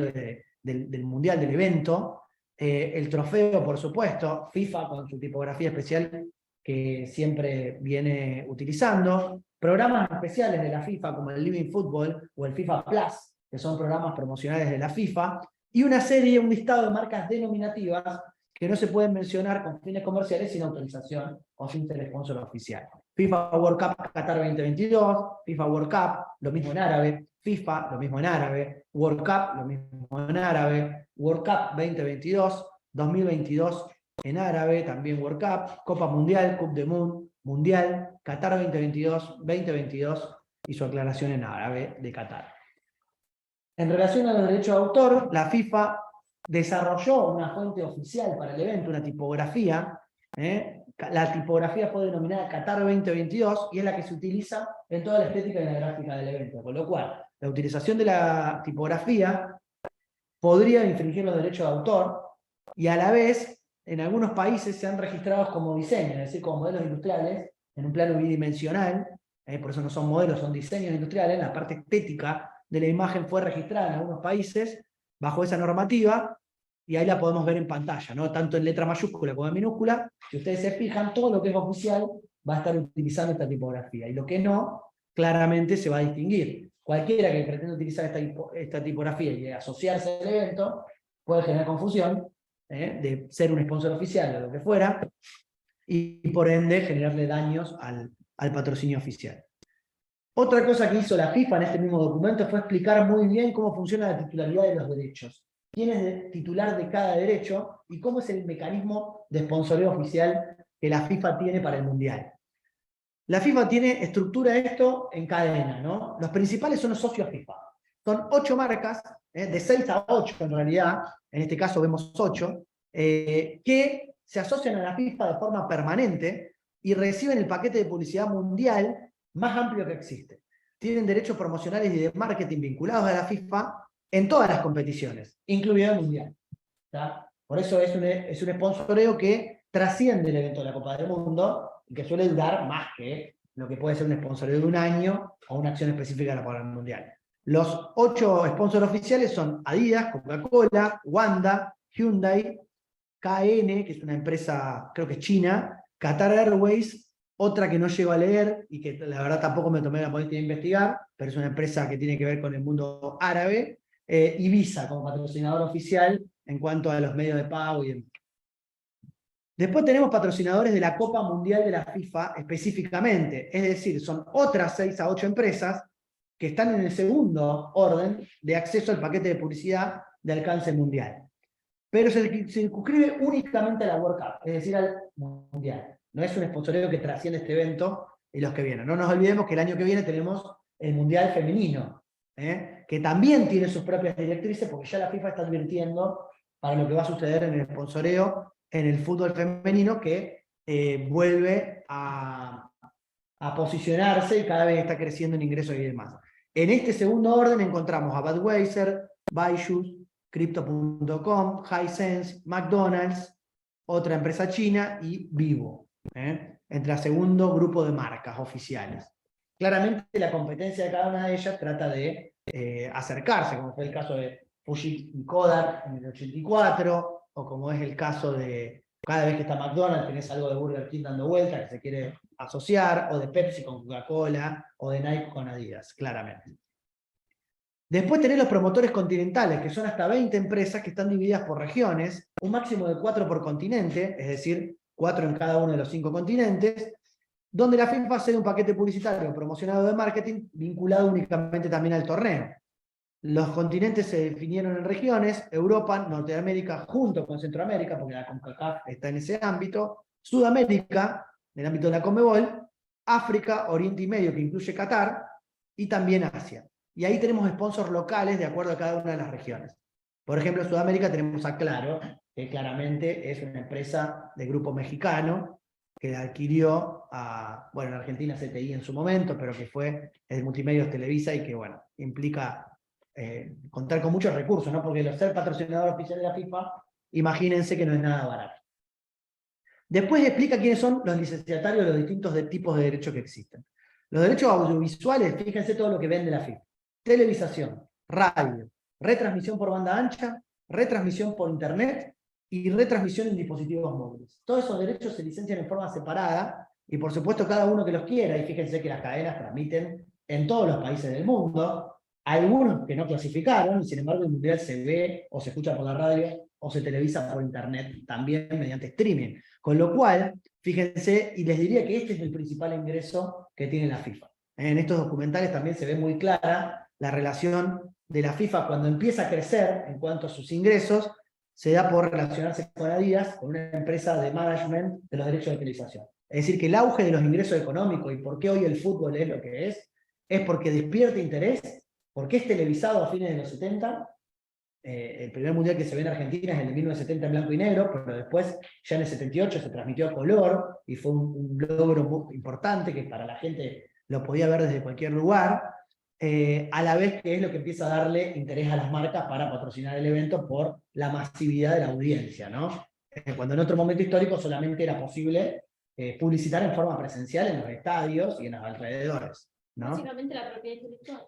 [SPEAKER 2] del mundial, del evento, el trofeo, por supuesto, FIFA con su tipografía especial que siempre viene utilizando, programas especiales de la FIFA como el Living Football o el FIFA Plus, que son programas promocionales de la FIFA, y una serie, un listado de marcas denominativas que no se pueden mencionar con fines comerciales sin autorización o sin ser sponsor oficial. FIFA World Cup Qatar 2022, FIFA World Cup, lo mismo en árabe, FIFA, lo mismo en árabe, World Cup, lo mismo en árabe, World Cup 2022, 2022 en árabe, también World Cup, Copa Mundial, Coupe du Monde, Mundial, Qatar 2022, 2022 y su aclaración en árabe de Qatar. En relación a los derechos de autor, la FIFA desarrolló una fuente oficial para el evento, una tipografía. La tipografía fue denominada Qatar 2022 y es la que se utiliza en toda la estética y la gráfica del evento. Con lo cual, la utilización de la tipografía podría infringir los derechos de autor y a la vez, en algunos países se han registrado como diseños, es decir, como modelos industriales, en un plano bidimensional, por eso no son modelos, son diseños industriales, la parte estética de la imagen fue registrada en algunos países bajo esa normativa, y ahí la podemos ver en pantalla, ¿no? Tanto en letra mayúscula como en minúscula. Si ustedes se fijan, todo lo que es oficial va a estar utilizando esta tipografía, y lo que no, claramente se va a distinguir. Cualquiera que pretenda utilizar esta tipografía y asociarse al evento puede generar confusión de ser un sponsor oficial o lo que fuera, y por ende generarle daños al patrocinio oficial. Otra cosa que hizo la FIFA en este mismo documento fue explicar muy bien cómo funciona la titularidad de los derechos. Quién es el titular de cada derecho y cómo es el mecanismo de sponsoreo oficial que la FIFA tiene para el Mundial. La FIFA estructura esto en cadena, ¿no? Los principales son los socios FIFA. Son 8 marcas, de 6 a 8 en realidad, en este caso vemos 8, que se asocian a la FIFA de forma permanente y reciben el paquete de publicidad mundial más amplio que existe. Tienen derechos promocionales y de marketing vinculados a la FIFA en todas las competiciones, incluido el Mundial. ¿Tá? Por eso es un sponsoreo que trasciende el evento de la Copa del Mundo y que suele durar más que lo que puede ser un sponsoreo de un año o una acción específica de la Copa del Mundial. Los 8 sponsors oficiales son Adidas, Coca-Cola, Wanda, Hyundai, KN, que es una empresa, creo que es china, Qatar Airways, otra que no llego a leer y que la verdad tampoco me tomé la molestia de investigar, pero es una empresa que tiene que ver con el mundo árabe, y Visa como patrocinador oficial en cuanto a los medios de pago y demás. Después tenemos patrocinadores de la Copa Mundial de la FIFA específicamente, es decir, son otras 6 a 8 empresas que están en el segundo orden de acceso al paquete de publicidad de alcance mundial. pero se circunscribe únicamente a la World Cup, es decir, al Mundial. No es un sponsoreo que trasciende este evento y los que vienen. No nos olvidemos que el año que viene tenemos el Mundial Femenino, que también tiene sus propias directrices, porque ya la FIFA está advirtiendo para lo que va a suceder en el sponsoreo en el fútbol femenino, que vuelve a posicionarse y cada vez está creciendo en ingresos y demás. En este segundo orden encontramos a Budweiser, Byju's, Crypto.com, Hisense, McDonald's, otra empresa china y Vivo, entre el segundo grupo de marcas oficiales. Claramente la competencia de cada una de ellas trata de acercarse, como fue el caso de Fuji y Kodak en el 84, o como es el caso de cada vez que está McDonald's tenés algo de Burger King dando vuelta que se quiere asociar, o de Pepsi con Coca-Cola, o de Nike con Adidas, claramente. Después tenés los promotores continentales, que son hasta 20 empresas que están divididas por regiones, un máximo de 4 por continente, es decir, 4 en cada uno de los 5 continentes, donde la FIFA hace un paquete publicitario promocionado de marketing vinculado únicamente también al torneo. Los continentes se definieron en regiones: Europa, Norteamérica, junto con Centroamérica, porque la CONCACAF está en ese ámbito, Sudamérica, en el ámbito de la CONMEBOL, África, Oriente y Medio, que incluye Qatar, y también Asia. Y ahí tenemos sponsors locales de acuerdo a cada una de las regiones. Por ejemplo, en Sudamérica tenemos a Claro, que claramente es una empresa de grupo mexicano, que adquirió a, bueno, en Argentina CTI en su momento, pero que fue el Multimedios Televisa y que, bueno, implica contar con muchos recursos, ¿no? Porque el ser patrocinador oficial de la FIFA, imagínense que no es nada barato. Después explica quiénes son los licenciatarios de los distintos tipos de derechos que existen. Los derechos audiovisuales, fíjense todo lo que vende la FIFA. Televisación, radio, retransmisión por banda ancha, retransmisión por internet y retransmisión en dispositivos móviles. Todos esos derechos se licencian en forma separada y por supuesto cada uno que los quiera, y fíjense que las cadenas transmiten en todos los países del mundo, algunos que no clasificaron, y sin embargo el mundial se ve o se escucha por la radio o se televisa por internet también mediante streaming. Con lo cual, fíjense, y les diría que este es el principal ingreso que tiene la FIFA. En estos documentales también se ve muy clara la relación de la FIFA cuando empieza a crecer en cuanto a sus ingresos, se da por relacionarse con Adidas, con una empresa de management de los derechos de televisación. Es decir, que el auge de los ingresos económicos y por qué hoy el fútbol es lo que es porque despierta interés, porque es televisado a fines de los 70. El primer mundial que se ve en Argentina es el de 1970 en blanco y negro, pero después, ya en el 78, se transmitió a color, y fue un logro muy importante, que para la gente lo podía ver desde cualquier lugar, a la vez que es lo que empieza a darle interés a las marcas para patrocinar el evento por la masividad de la audiencia, ¿no? Cuando en otro momento histórico solamente era posible publicitar en forma presencial en los estadios y en los alrededores, ¿no?
[SPEAKER 5] Básicamente la propiedad intelectual.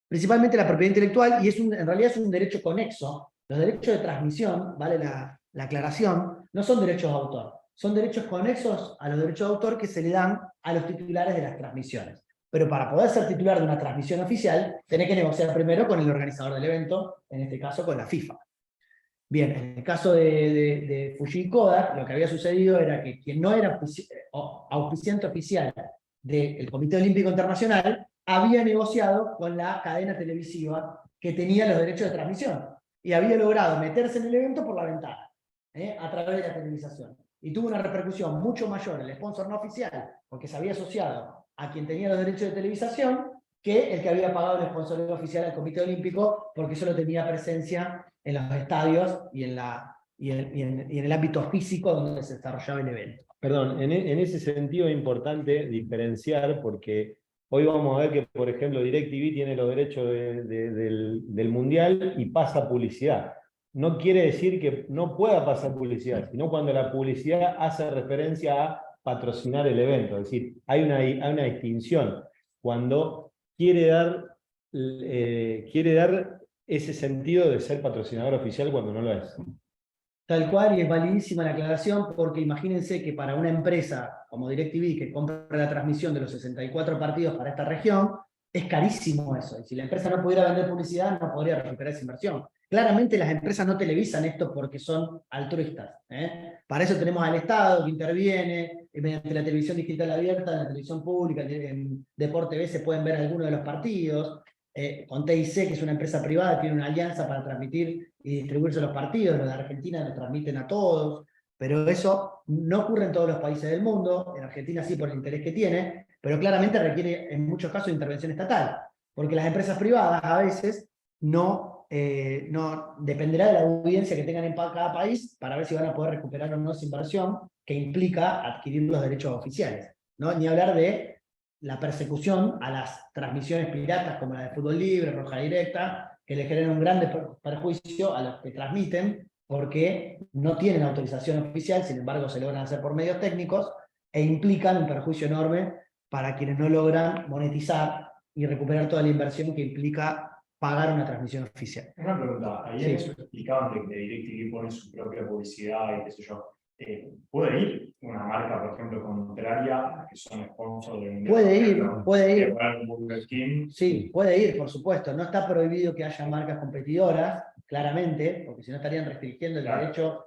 [SPEAKER 2] Principalmente la propiedad intelectual, y en realidad es un derecho conexo. Los derechos de transmisión, vale la aclaración, no son derechos de autor, son derechos conexos a los derechos de autor que se le dan a los titulares de las transmisiones. Pero para poder ser titular de una transmisión oficial, tenés que negociar primero con el organizador del evento, en este caso con la FIFA. Bien, en el caso de Fuji y Kodak, lo que había sucedido era que quien no era auspiciante oficial del Comité Olímpico Internacional había negociado con la cadena televisiva que tenía los derechos de transmisión y había logrado meterse en el evento por la ventana, a través de la televisación. Y tuvo una repercusión mucho mayor el sponsor no oficial, porque se había asociado a quien tenía los derechos de televisación, que el que había pagado el sponsor oficial al Comité Olímpico, porque solo tenía presencia en los estadios y en el ámbito físico donde se desarrollaba el evento.
[SPEAKER 1] Perdón, en ese sentido es importante diferenciar, porque hoy vamos a ver que, por ejemplo, DirecTV tiene los derechos del Mundial y pasa publicidad. No quiere decir que no pueda pasar publicidad, sino cuando la publicidad hace referencia a patrocinar el evento. Es decir, hay una distinción. Cuando quiere dar ese sentido de ser patrocinador oficial cuando no lo es.
[SPEAKER 2] Tal cual, y es validísima la aclaración, porque imagínense que para una empresa como DirecTV, que compra la transmisión de los 64 partidos para esta región, es carísimo eso. Y si la empresa no pudiera vender publicidad, no podría recuperar esa inversión. Claramente las empresas no televisan esto porque son altruistas. Para eso tenemos al Estado que interviene, mediante la televisión digital abierta, en la televisión pública, en Deporte TV se pueden ver algunos de los partidos. con TIC, que es una empresa privada, tiene una alianza para transmitir y distribuirse los partidos, los de Argentina los transmiten a todos, pero eso no ocurre en todos los países del mundo, en Argentina sí por el interés que tiene, pero claramente requiere en muchos casos intervención estatal, porque las empresas privadas a veces no dependerá de la audiencia que tengan en cada país para ver si van a poder recuperar o no esa inversión que implica adquirir los derechos oficiales, ¿no? Ni hablar de la persecución a las transmisiones piratas como la de Fútbol Libre, Roja Directa, que le generan un gran perjuicio a los que transmiten porque no tienen autorización oficial, sin embargo se logran hacer por medios técnicos e implican un perjuicio enorme para quienes no logran monetizar y recuperar toda la inversión que implica pagar una transmisión oficial.
[SPEAKER 4] Una pregunta, ahí
[SPEAKER 2] Sí.
[SPEAKER 4] eso explicaban que DirecTV pone su propia publicidad y qué sé yo. ¿Puede ir una marca, por ejemplo, contraria que son sponsors de un...
[SPEAKER 2] Puede ir.
[SPEAKER 4] Burger King?
[SPEAKER 2] Sí, puede ir, por supuesto. No está prohibido que haya marcas competidoras, claramente, porque si no estarían restringiendo el
[SPEAKER 4] Claro.
[SPEAKER 2] derecho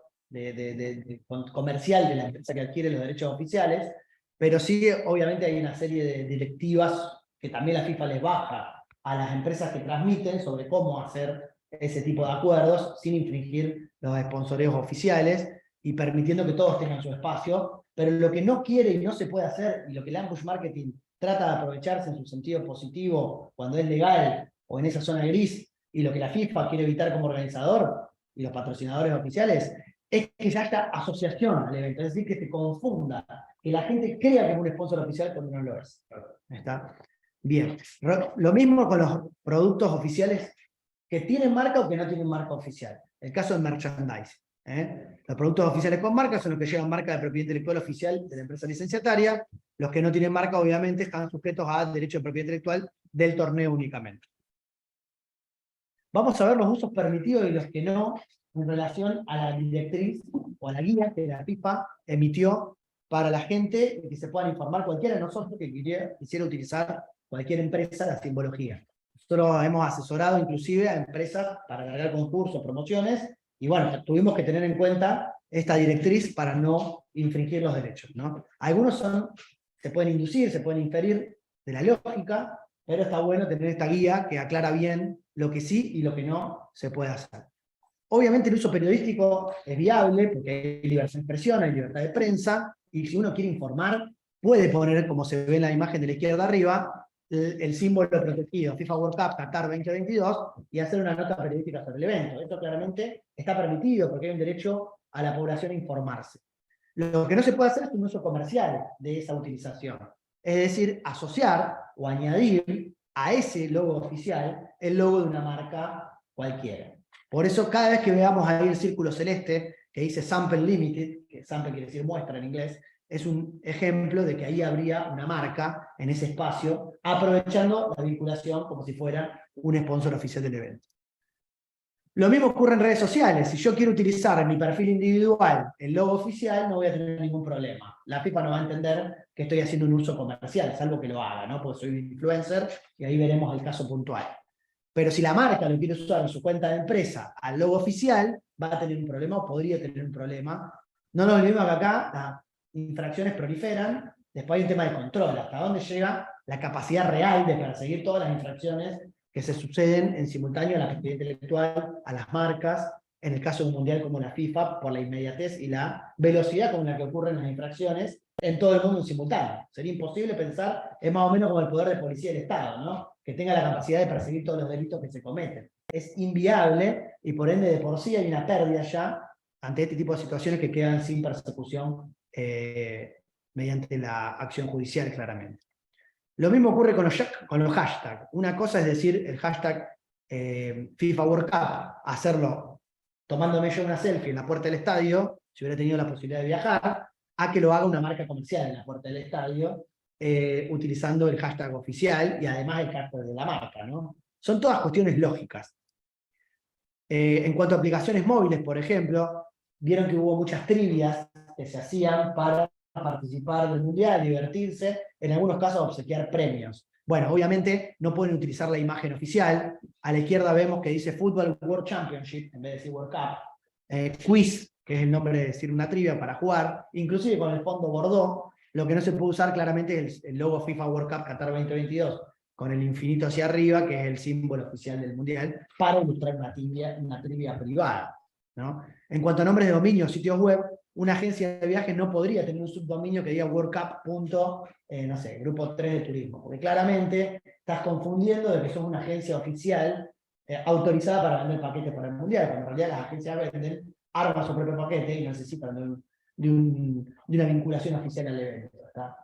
[SPEAKER 2] comercial de la empresa que adquiere los derechos oficiales, pero sí, obviamente hay una serie de directivas que también la FIFA les baja a las empresas que transmiten sobre cómo hacer ese tipo de acuerdos sin infringir los sponsoreos oficiales y permitiendo que todos tengan su espacio, pero lo que no quiere y no se puede hacer, y lo que el ambush marketing trata de aprovecharse en su sentido positivo cuando es legal o en esa zona gris, y lo que la FIFA quiere evitar como organizador y los patrocinadores oficiales, es que ya haya asociación al evento, es decir, que se confunda, que la gente crea que es un sponsor oficial cuando no lo es. ¿Está? Bien. Lo mismo con los productos oficiales que tienen marca o que no tienen marca oficial. El caso del merchandising. Los productos oficiales con marca son los que llevan marca de propiedad intelectual oficial de la empresa licenciataria. Los que no tienen marca, obviamente, están sujetos a derecho de propiedad intelectual del torneo únicamente. Vamos a ver los usos permitidos y los que no en relación a la directriz o a la guía que la FIFA emitió para la gente y que se puedan informar cualquiera de nosotros que quisiera utilizar cualquier empresa la simbología. Nosotros hemos asesorado inclusive a empresas para largar concursos, promociones, y bueno, tuvimos que tener en cuenta esta directriz para no infringir los derechos, ¿no? Algunos se pueden inducir, se pueden inferir de la lógica, pero está bueno tener esta guía que aclara bien lo que sí y lo que no se puede hacer. Obviamente el uso periodístico es viable porque hay libertad de expresión, hay libertad de prensa, y si uno quiere informar, puede poner, como se ve en la imagen de la izquierda arriba, el símbolo protegido, FIFA World Cup Qatar 2022, y hacer una nota periodística sobre el evento. Esto claramente está permitido porque hay un derecho a la población a informarse. Lo que no se puede hacer es un uso comercial de esa utilización. Es decir, asociar o añadir a ese logo oficial el logo de una marca cualquiera. Por eso cada vez que veamos ahí el círculo celeste que dice Sample Limited, que sample quiere decir muestra en inglés, es un ejemplo de que ahí habría una marca en ese espacio, aprovechando la vinculación como si fuera un sponsor oficial del evento. Lo mismo ocurre en redes sociales. Si yo quiero utilizar en mi perfil individual el logo oficial, no voy a tener ningún problema. La FIFA no va a entender que estoy haciendo un uso comercial, salvo que lo haga, ¿no? Porque soy un influencer, y ahí veremos el caso puntual. Pero si la marca lo quiere usar en su cuenta de empresa al logo oficial, va a tener un problema o podría tener un problema. No nos olvidemos que acá las infracciones proliferan, después hay un tema de control, hasta dónde llega la capacidad real de perseguir todas las infracciones que se suceden en simultáneo a la propiedad intelectual, a las marcas, en el caso de un mundial como la FIFA, por la inmediatez y la velocidad con la que ocurren las infracciones en todo el mundo en simultáneo. Sería imposible pensar, es más o menos como el poder de policía del Estado, ¿no? Que tenga la capacidad de perseguir todos los delitos que se cometen. Es inviable y por ende de por sí hay una pérdida ya ante este tipo de situaciones que quedan sin persecución mediante la acción judicial claramente. Lo mismo ocurre con los hashtags. Una cosa es decir el hashtag FIFA World Cup, hacerlo tomándome yo una selfie en la puerta del estadio, si hubiera tenido la posibilidad de viajar, a que lo haga una marca comercial en la puerta del estadio, utilizando el hashtag oficial y además el hashtag de la marca, ¿no? Son todas cuestiones lógicas. En cuanto a aplicaciones móviles, por ejemplo, vieron que hubo muchas trivias que se hacían para participar del mundial, divertirse, en algunos casos obsequiar premios. Bueno, obviamente no pueden utilizar la imagen oficial. A la izquierda vemos que dice Football World Championship, en vez de decir World Cup. Quiz, que es el nombre de decir una trivia para jugar, inclusive con el fondo Bordeaux. Lo que no se puede usar claramente es el logo FIFA World Cup Qatar 2022 con el infinito hacia arriba, que es el símbolo oficial del Mundial, para ilustrar una trivia privada, ¿no? En cuanto a nombres de dominio, sitios web, una agencia de viajes no podría tener un subdominio que diga worldcup. No sé, grupo 3 de turismo, porque claramente estás confundiendo de que sos una agencia oficial autorizada para vender paquetes para el Mundial, cuando en realidad las agencias venden, arman su propio paquete y necesitan de una vinculación oficial al evento. ¿Está?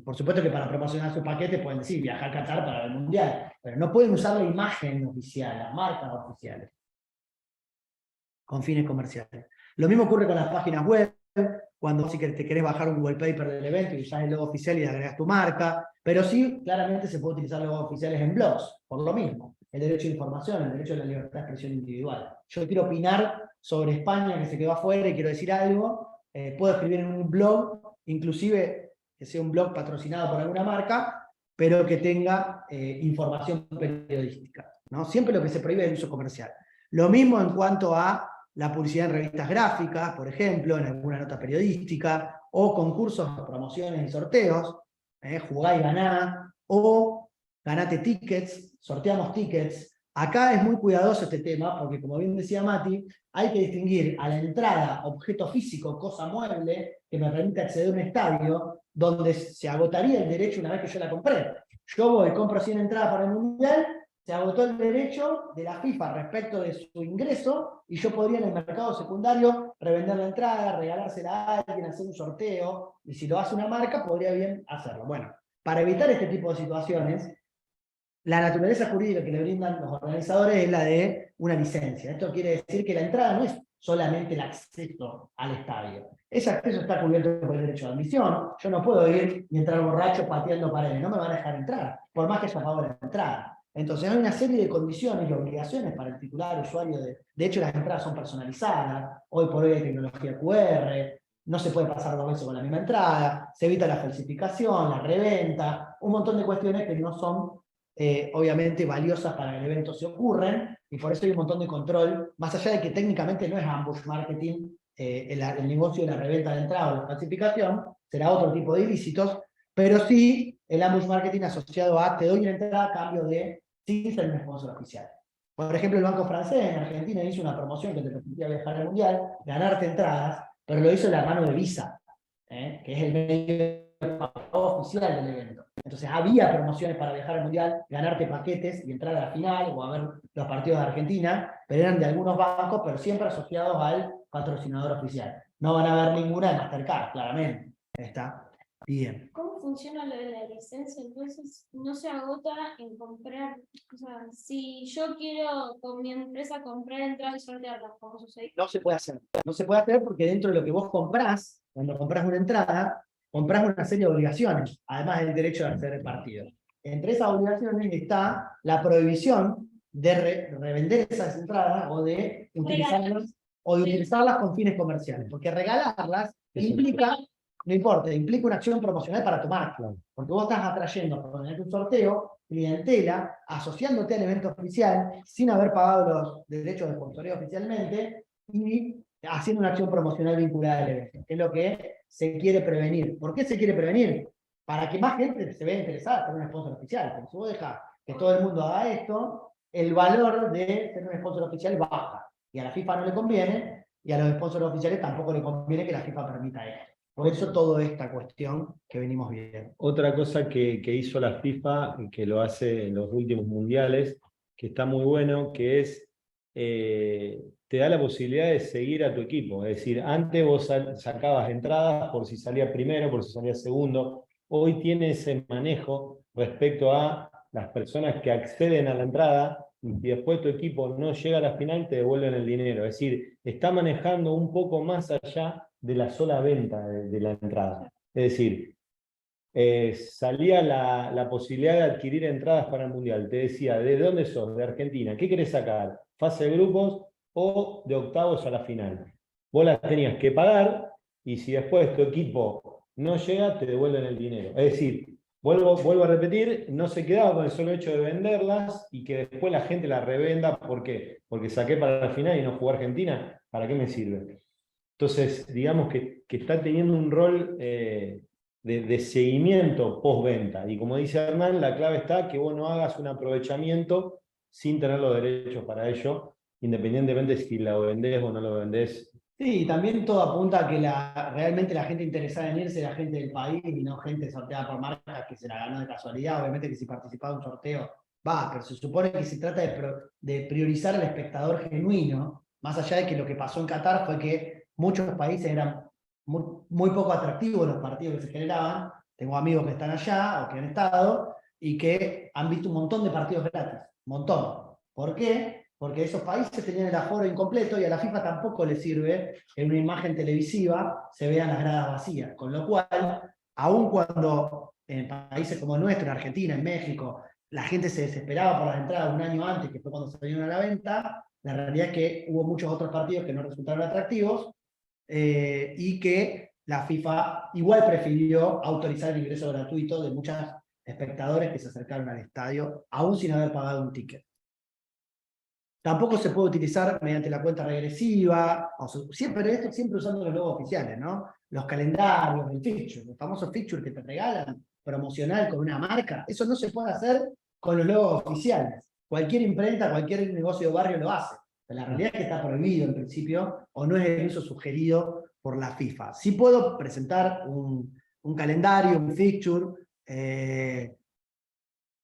[SPEAKER 2] Por supuesto que para promocionar su paquete pueden decir viajar a Qatar para el Mundial, pero no pueden usar la imagen oficial, las marcas oficiales, con fines comerciales. Lo mismo ocurre con las páginas web, cuando sí que te querés bajar un wallpaper del evento y usás el logo oficial y le agregas tu marca, pero sí, claramente se puede utilizar logos oficiales en blogs, por lo mismo. El derecho de información, el derecho a la libertad de expresión individual. Yo quiero opinar sobre España, que se quedó afuera, y quiero decir algo, puedo escribir en un blog, inclusive que sea un blog patrocinado por alguna marca, pero que tenga información periodística, ¿no? Siempre lo que se prohíbe es el uso comercial. Lo mismo en cuanto a la publicidad en revistas gráficas, por ejemplo, en alguna nota periodística, o concursos, promociones y sorteos, jugá y ganá, o ganate tickets, sorteamos tickets. Acá es muy cuidadoso este tema, porque como bien decía Mati, hay que distinguir a la entrada objeto físico, cosa mueble, que me permite acceder a un estadio, donde se agotaría el derecho una vez que yo la compré. Yo voy, compro 100 entradas para el Mundial, se agotó el derecho de la FIFA respecto de su ingreso, y yo podría en el mercado secundario revender la entrada, regalársela a alguien, hacer un sorteo, y si lo hace una marca, podría bien hacerlo. Bueno, para evitar este tipo de situaciones, la naturaleza jurídica que le brindan los organizadores es la de una licencia. Esto quiere decir que la entrada no es solamente el acceso al estadio. Ese acceso está cubierto por el derecho de admisión. Yo no puedo ir y entrar borracho pateando paredes, no me van a dejar entrar, por más que haya pagado la entrada. Entonces hay una serie de condiciones y obligaciones para el titular, usuario. De hecho, las entradas son personalizadas. Hoy por hoy hay tecnología QR. No se puede pasar 2 veces con la misma entrada. Se evita la falsificación, la reventa. Un montón de cuestiones que no son obviamente valiosas para que el evento se ocurren, y por eso hay un montón de control, más allá de que técnicamente no es ambush marketing, el negocio de la reventa de entrada o la falsificación, será otro tipo de ilícitos, pero sí el ambush marketing asociado a te doy una entrada a cambio de sin ser un sponsor oficial. Por ejemplo, el Banco Francés en Argentina hizo una promoción que te permitía viajar al Mundial, ganarte entradas, pero lo hizo en la mano de Visa, que es el medio oficial del evento. Entonces había promociones para viajar al Mundial, ganarte paquetes y entrar a la final o a ver los partidos de Argentina, pero eran de algunos bancos, pero siempre asociados al patrocinador oficial. No van a haber ninguna de Mastercard, claramente. Está bien.
[SPEAKER 5] ¿Cómo funciona lo de la licencia? Entonces, no se agota en comprar. O sea, si yo quiero con mi empresa comprar entradas y sortearlas, ¿cómo sucede?
[SPEAKER 2] No se puede hacer. No se puede hacer porque dentro de lo que vos comprás, cuando comprás una entrada, comprás una serie de obligaciones, además del derecho de hacer el partido. Entre esas obligaciones está la prohibición de revender esas entradas o de utilizarlas con fines comerciales, porque regalarlas implica, no importa, implica una acción promocional para tu marca, porque vos estás atrayendo por tener un sorteo clientela, asociándote al evento oficial sin haber pagado los derechos de sponsoreo oficialmente y haciendo una acción promocional vinculada al evento, que es lo que se quiere prevenir. ¿Por qué se quiere prevenir? Para que más gente se vea interesada por un sponsor oficial. Porque si vos dejás que todo el mundo haga esto, el valor de ser un sponsor oficial baja. Y a la FIFA no le conviene, y a los sponsors oficiales tampoco le conviene que la FIFA permita esto. Por eso toda esta cuestión que venimos viendo.
[SPEAKER 1] Otra cosa que hizo la FIFA, que lo hace en los últimos mundiales, que está muy bueno, que es, te da la posibilidad de seguir a tu equipo. Es decir, antes vos sacabas entradas por si salía primero, por si salía segundo. Hoy tiene ese manejo respecto a las personas que acceden a la entrada, y después tu equipo no llega a la final, te devuelven el dinero. Es decir, está manejando un poco más allá de la sola venta de la entrada. Es decir, salía la posibilidad de adquirir entradas para el Mundial. Te decía, ¿de dónde sos? De Argentina. ¿Qué querés sacar? ¿Fase de grupos o de octavos a la final? Vos las tenías que pagar, y si después tu equipo no llega, te devuelven el dinero. Es decir, vuelvo a repetir, no se quedaba con el solo hecho de venderlas y que después la gente las revenda. ¿Por qué? Porque saqué para la final y no jugó Argentina. ¿Para qué me sirve? Entonces, digamos que está teniendo un rol de seguimiento postventa. Y como dice Hernán, la clave está que vos no hagas un aprovechamiento sin tener los derechos para ello, independientemente si lo vendés o no lo vendés.
[SPEAKER 2] Sí, y también todo apunta a que realmente la gente interesada en irse es la gente del país y no gente sorteada por marcas que se la ganó de casualidad. Obviamente que si participaba de un sorteo, va, pero se supone que se trata de priorizar al espectador genuino, más allá de que lo que pasó en Qatar fue que muchos países eran muy poco atractivos los partidos que se generaban. Tengo amigos que están allá o que han estado y que han visto un montón de partidos gratis, un montón. ¿Por qué? Porque esos países tenían el aforo incompleto y a la FIFA tampoco le sirve que en una imagen televisiva se vean las gradas vacías. Con lo cual, aun cuando en países como nuestro, en Argentina, en México, la gente se desesperaba por las entradas un año antes, que fue cuando se salieron a la venta, la realidad es que hubo muchos otros partidos que no resultaron atractivos y que la FIFA igual prefirió autorizar el ingreso gratuito de muchos espectadores que se acercaron al estadio, aún sin haber pagado un ticket. Tampoco se puede utilizar mediante la cuenta regresiva, siempre usando los logos oficiales, ¿no? Los calendarios, el fixture, los famosos fixtures que te regalan, promocional con una marca, eso no se puede hacer con los logos oficiales. Cualquier imprenta, cualquier negocio de barrio lo hace. Pero la realidad es que está prohibido en principio, o no es el uso sugerido por la FIFA. Sí puedo presentar un calendario, un fixture,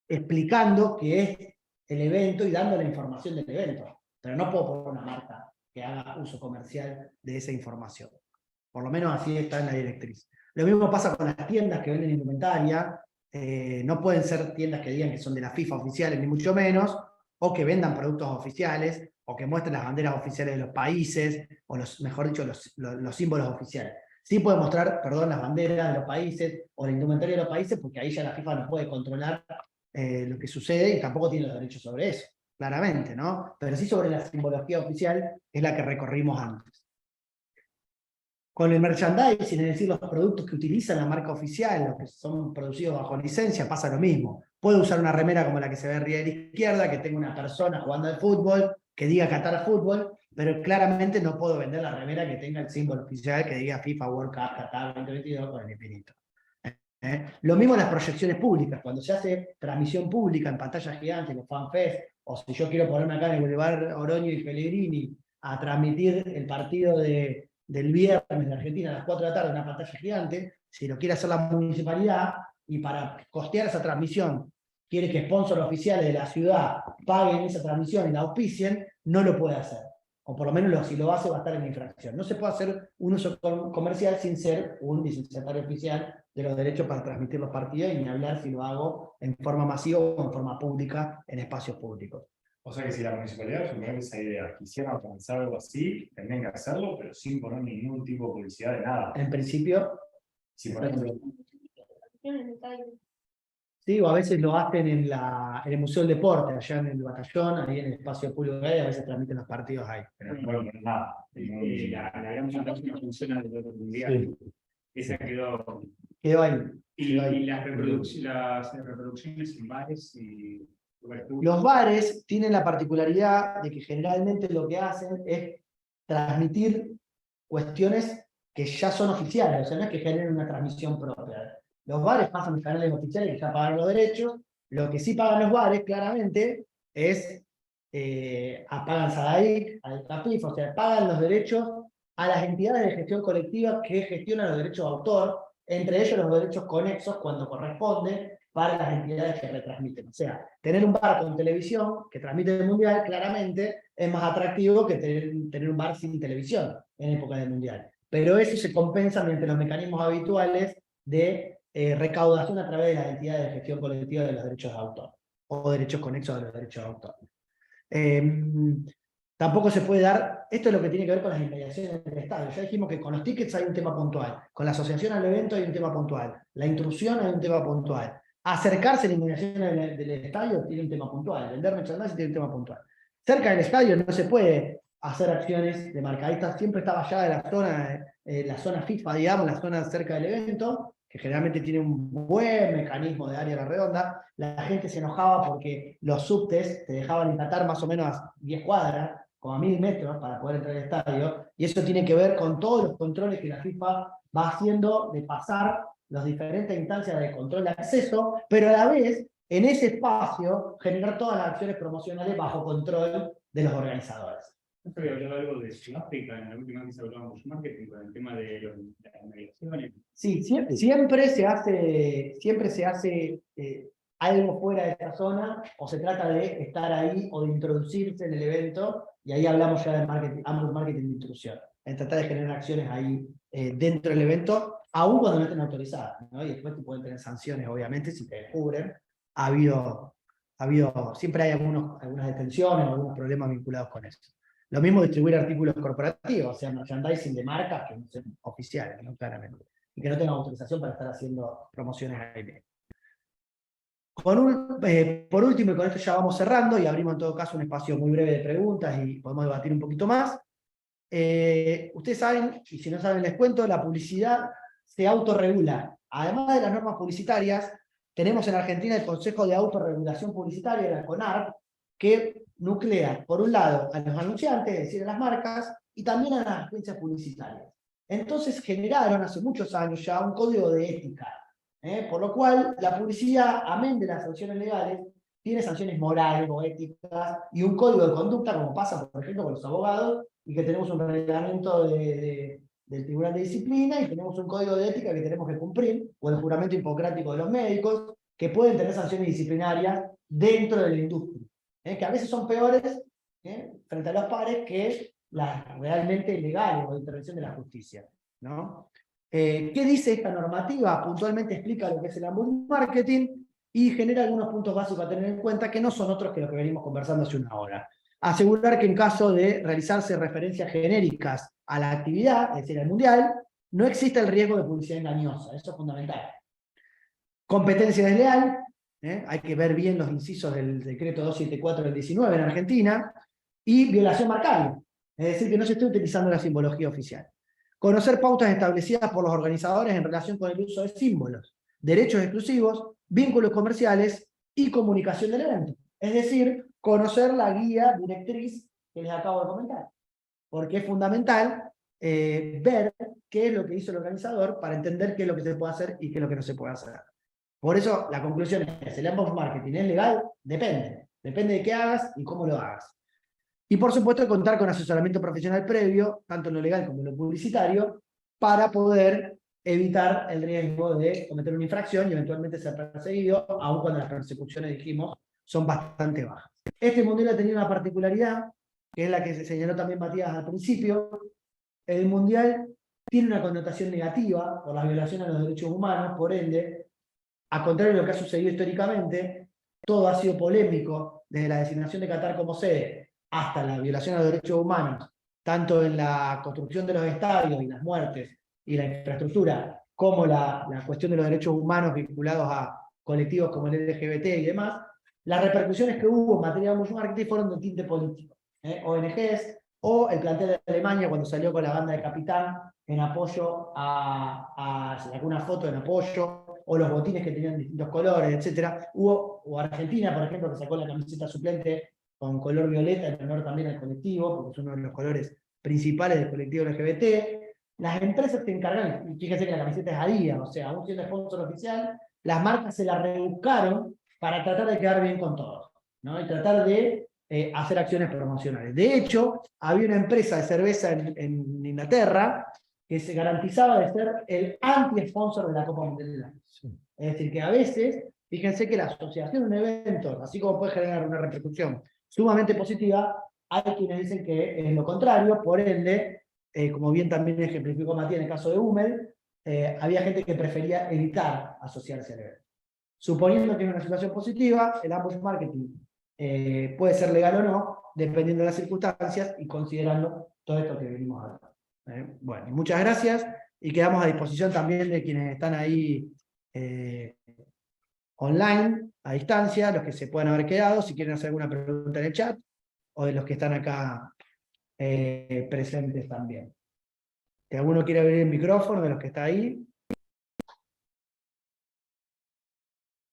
[SPEAKER 2] explicando que es el evento y dando la información del evento, pero no puedo poner una marca que haga uso comercial de esa información. Por lo menos así está en la directriz. Lo mismo pasa con las tiendas que venden indumentaria, no pueden ser tiendas que digan que son de la FIFA oficiales, ni mucho menos, o que vendan productos oficiales, o que muestren las banderas oficiales de los países, o mejor dicho, los símbolos oficiales. Sí puede mostrar, perdón, las banderas de los países, o la indumentaria de los países, porque ahí ya la FIFA no puede controlar lo que sucede y tampoco tiene los derechos sobre eso, claramente, ¿no? Pero sí sobre la simbología oficial, es la que recorrimos antes. Con el merchandising, es decir, los productos que utilizan la marca oficial, los que son producidos bajo licencia, pasa lo mismo. Puedo usar una remera como la que se ve arriba de la izquierda, que tenga una persona jugando al fútbol, que diga Qatar Fútbol, pero claramente no puedo vender la remera que tenga el símbolo oficial que diga FIFA World Cup Qatar 2022 con el infinito. Lo mismo en las proyecciones públicas, cuando se hace transmisión pública en pantallas gigantes, los fanfest, o si yo quiero ponerme acá en el Boulevard Oroño y Pellegrini a transmitir el partido del viernes de Argentina a las 4 de la tarde en una pantalla gigante, si lo quiere hacer la municipalidad y para costear esa transmisión quiere que sponsors oficiales de la ciudad paguen esa transmisión y la auspicien, no lo puede hacer. O por lo menos si lo hace va a estar en infracción. No se puede hacer un uso comercial sin ser un licenciatario oficial de los derechos para transmitir los partidos y ni hablar si lo hago en forma masiva o en forma pública en espacios públicos.
[SPEAKER 4] O sea que si la municipalidad supone esa idea, quisiera organizar algo así, tendrían que hacerlo, pero sin poner ningún tipo de publicidad de nada.
[SPEAKER 2] En principio,
[SPEAKER 4] Si por ejemplo,
[SPEAKER 2] sí, o a veces lo hacen en el Museo del Deporte, allá en el batallón, ahí en el espacio público que hay, a veces transmiten los partidos ahí.
[SPEAKER 4] pero no pueden poner nada.
[SPEAKER 6] La gran no funciona del otro mundial.
[SPEAKER 1] Sí.
[SPEAKER 6] Esa quedó.
[SPEAKER 2] Quedó ahí.
[SPEAKER 6] Y las reproducciones en bares y lugares públicos.
[SPEAKER 2] Los bares tienen la particularidad de que generalmente lo que hacen es transmitir cuestiones que ya son oficiales, o sea, no es que generen una transmisión propia. Los bares pasan canales oficiales que ya pagan los derechos, lo que sí pagan los bares, claramente, es pagan SADAIC, al CAPIF, o sea, pagan los derechos a las entidades de gestión colectiva que gestionan los derechos de autor, entre ellos los derechos conexos cuando corresponde para las entidades que retransmiten. O sea, tener un bar con televisión que transmite el Mundial, claramente, es más atractivo que tener un bar sin televisión en época del Mundial. Pero eso se compensa mediante los mecanismos habituales de recaudación a través de las entidades de gestión colectiva de los derechos de autor, o derechos conexos de los derechos de autor. Tampoco se puede dar, esto es lo que tiene que ver con las inmediaciones del estadio. Ya dijimos que con los tickets hay un tema puntual, con la asociación al evento hay un tema puntual, la intrusión hay un tema puntual, acercarse a las inmediaciones del estadio tiene un tema puntual, vender merchandising tiene un tema puntual. Cerca del estadio no se puede hacer acciones de marcadistas, siempre está vallada de la zona FIFA, digamos, la zona cerca del evento, que generalmente tiene un buen mecanismo de área a la redonda. La gente se enojaba porque los subtes te dejaban empatar más o menos a 10 cuadras, como a 1000 metros para poder entrar al estadio, y eso tiene que ver con todos los controles que la FIFA va haciendo de pasar las diferentes instancias de control de acceso, pero a la vez, en ese espacio, generar todas las acciones promocionales bajo control de los organizadores.
[SPEAKER 6] No se había hablado algo de Sudáfrica en la última vez que se hablaba de marketing con el tema de las navegaciones.
[SPEAKER 2] Sí, siempre se hace algo fuera de esa zona, o se trata de estar ahí o de introducirse en el evento, y ahí hablamos ya de marketing, ambush marketing de intrusión, en tratar de generar acciones ahí dentro del evento, aun cuando no estén autorizadas, ¿no? Y después te pueden tener sanciones, obviamente, si te descubren. Siempre hay algunas detenciones o algunos problemas vinculados con eso. Lo mismo distribuir artículos corporativos, o sea, merchandising de marcas que no sean oficiales, ¿no? Claramente, y que no tengan autorización para estar haciendo promociones ahí. Por último, y con esto ya vamos cerrando, y abrimos en todo caso un espacio muy breve de preguntas y podemos debatir un poquito más. Ustedes saben, y si no saben les cuento, la publicidad se autorregula. Además de las normas publicitarias, tenemos en Argentina el Consejo de Autorregulación Publicitaria, la CONARP, que nuclea, por un lado, a los anunciantes, es decir, a las marcas, y también a las agencias publicitarias. Entonces generaron hace muchos años ya un código de ética, por lo cual la publicidad, amén de las sanciones legales, tiene sanciones morales o éticas y un código de conducta, como pasa, por ejemplo, con los abogados, y que tenemos un reglamento del Tribunal de Disciplina, y tenemos un código de ética que tenemos que cumplir, o el juramento hipocrático de los médicos, que pueden tener sanciones disciplinarias dentro de la industria, que a veces son peores frente a los pares que las realmente legales o de intervención de la justicia, ¿no? ¿Qué dice esta normativa? Puntualmente explica lo que es el ambush marketing y genera algunos puntos básicos a tener en cuenta que no son otros que los que venimos conversando hace una hora. Asegurar que en caso de realizarse referencias genéricas a la actividad, es decir, al mundial, no existe el riesgo de publicidad engañosa, eso es fundamental. Competencia desleal, hay que ver bien los incisos del decreto 274 del 19 en Argentina, y violación marcable, es decir, que no se esté utilizando la simbología oficial. Conocer pautas establecidas por los organizadores en relación con el uso de símbolos, derechos exclusivos, vínculos comerciales y comunicación del evento. Es decir, conocer la guía directriz que les acabo de comentar. Porque es fundamental ver qué es lo que hizo el organizador para entender qué es lo que se puede hacer y qué es lo que no se puede hacer. Por eso la conclusión es, ¿el ambush marketing es legal? Depende. Depende de qué hagas y cómo lo hagas. Y por supuesto contar con asesoramiento profesional previo, tanto en lo legal como en lo publicitario, para poder evitar el riesgo de cometer una infracción y eventualmente ser perseguido, aun cuando las persecuciones, dijimos, son bastante bajas. Este mundial ha tenido una particularidad, que es la que se señaló también Matías al principio. El mundial tiene una connotación negativa por las violaciones a los derechos humanos, por ende, a contrario de lo que ha sucedido históricamente, todo ha sido polémico, desde la designación de Qatar como sede hasta la violación a los derechos humanos, tanto en la construcción de los estadios y las muertes y la infraestructura, como la cuestión de los derechos humanos vinculados a colectivos como el LGBT y demás. Las repercusiones que hubo en materia de ambush marketing fueron de tinte político. ONGs, o el plantel de Alemania cuando salió con la banda de Capitán en apoyo se sacó una foto en apoyo, o los botines que tenían distintos colores, etc. O Argentina, por ejemplo, que sacó la camiseta suplente con color violeta en honor también al colectivo, porque es uno de los colores principales del colectivo LGBT. Las empresas se encargan, y fíjense que la camiseta es Adidas, o sea, aún siendo sponsor oficial, las marcas se la rebuscaron para tratar de quedar bien con todos, ¿no? Y tratar de hacer acciones promocionales. De hecho, había una empresa de cerveza en Inglaterra que se garantizaba de ser el anti-sponsor de la Copa Mundial. Es decir, que a veces, fíjense que la asociación de un evento, así como puede generar una repercusión sumamente positiva, hay quienes dicen que es lo contrario, por ende, como bien también ejemplificó Matías en el caso de Hummel, había gente que prefería evitar asociarse al evento. Suponiendo que es una situación positiva, el ambush marketing puede ser legal o no, dependiendo de las circunstancias y considerando todo esto que venimos hablando. Bueno, muchas gracias y quedamos a disposición también de quienes están ahí online, a distancia, los que se puedan haber quedado, si quieren hacer alguna pregunta en el chat, o de los que están acá presentes también. Si alguno quiere abrir el micrófono de los que está ahí.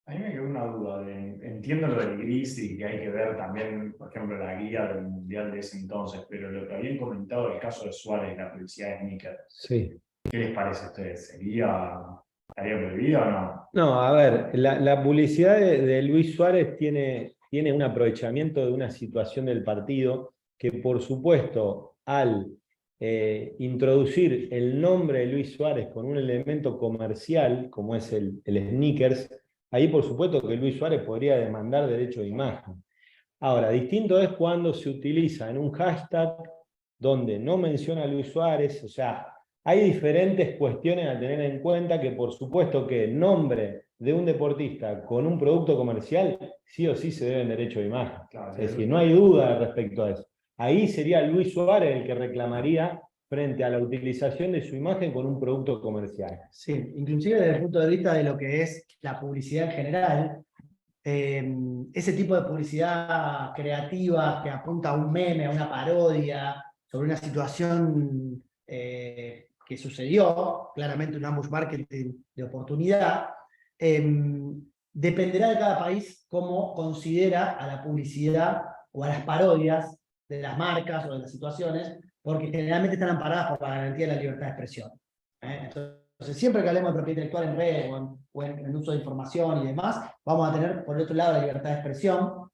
[SPEAKER 4] A mí me quedó una duda, entiendo lo del gris y que hay que ver también, por ejemplo, la guía del Mundial de ese entonces, pero lo que habían comentado el caso de Suárez, la publicidad de Sneaker,
[SPEAKER 1] Sí.
[SPEAKER 4] ¿qué les parece a ustedes? ¿Sería ¿Estaría prohibido o no?
[SPEAKER 1] No, a ver, la publicidad de Luis Suárez tiene un aprovechamiento de una situación del partido que, por supuesto, al introducir el nombre de Luis Suárez con un elemento comercial, como es el sneakers, ahí por supuesto que Luis Suárez podría demandar derecho de imagen. Ahora, distinto es cuando se utiliza en un hashtag donde no menciona a Luis Suárez, o sea, hay diferentes cuestiones a tener en cuenta que por supuesto que el nombre de un deportista con un producto comercial sí o sí se debe en derecho de imagen.
[SPEAKER 4] Claro,
[SPEAKER 1] Es decir, no hay duda respecto a eso. Ahí sería Luis Suárez el que reclamaría frente a la utilización de su imagen con un producto comercial.
[SPEAKER 2] Sí, inclusive desde el punto de vista de lo que es la publicidad en general, ese tipo de publicidad creativa que apunta a un meme, a una parodia, sobre una situación que sucedió, claramente un ambush marketing de oportunidad, dependerá de cada país cómo considera a la publicidad o a las parodias de las marcas o de las situaciones, porque generalmente están amparadas por la garantía de la libertad de expresión. Entonces, siempre que hablemos de propiedad intelectual en red o en uso de información y demás, vamos a tener, por otro lado, la libertad de expresión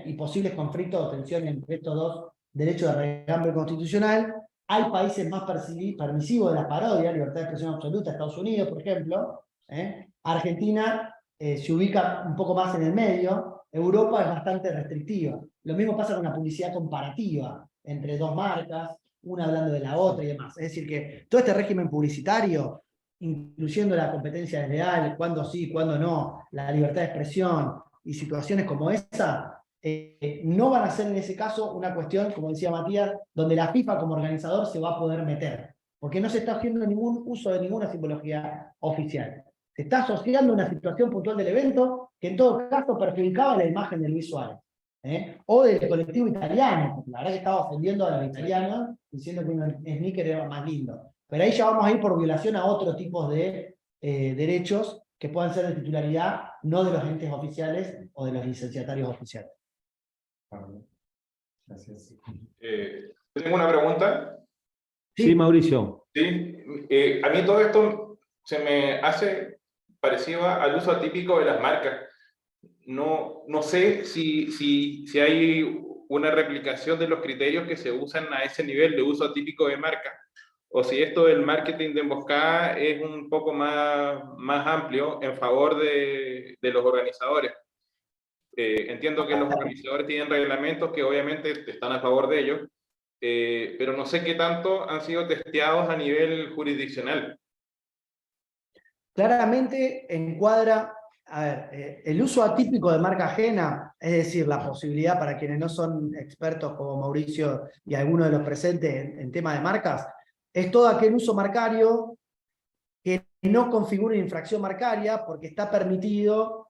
[SPEAKER 2] y posibles conflictos o tensiones entre estos dos derechos de regambre constitucional. Hay países más permisivos de la parodia, libertad de expresión absoluta, Estados Unidos, por ejemplo. Argentina se ubica un poco más en el medio. Europa es bastante restrictiva. Lo mismo pasa con la publicidad comparativa entre dos marcas, una hablando de la otra y demás. Es decir, que todo este régimen publicitario, incluyendo la competencia desleal, cuándo sí, cuándo no, la libertad de expresión y situaciones como esa, no van a ser en ese caso una cuestión, como decía Matías, donde la FIFA como organizador se va a poder meter, porque no se está haciendo ningún uso de ninguna simbología oficial. Se está asociando una situación puntual del evento que en todo caso perjudicaba la imagen de Luis Suárez. O del colectivo italiano, porque la verdad que estaba ofendiendo a los italianos diciendo que un sneaker era más lindo. Pero ahí ya vamos a ir por violación a otros tipos de derechos que puedan ser de titularidad, no de los entes oficiales o de los licenciatarios oficiales.
[SPEAKER 4] Gracias.
[SPEAKER 7] Tengo una pregunta.
[SPEAKER 1] Sí, Mauricio.
[SPEAKER 7] Sí, a mí todo esto se me hace parecido al uso atípico de las marcas. No sé si hay una replicación de los criterios que se usan a ese nivel de uso atípico de marca, o si esto del marketing de emboscada es un poco más amplio en favor de los organizadores. Entiendo que los organizadores tienen reglamentos que obviamente están a favor de ellos, pero no sé qué tanto han sido testeados a nivel jurisdiccional.
[SPEAKER 2] Claramente encuadra, a ver, el uso atípico de marca ajena, es decir, la posibilidad para quienes no son expertos como Mauricio y algunos de los presentes en tema de marcas, es todo aquel uso marcario que no configura una infracción marcaria porque está permitido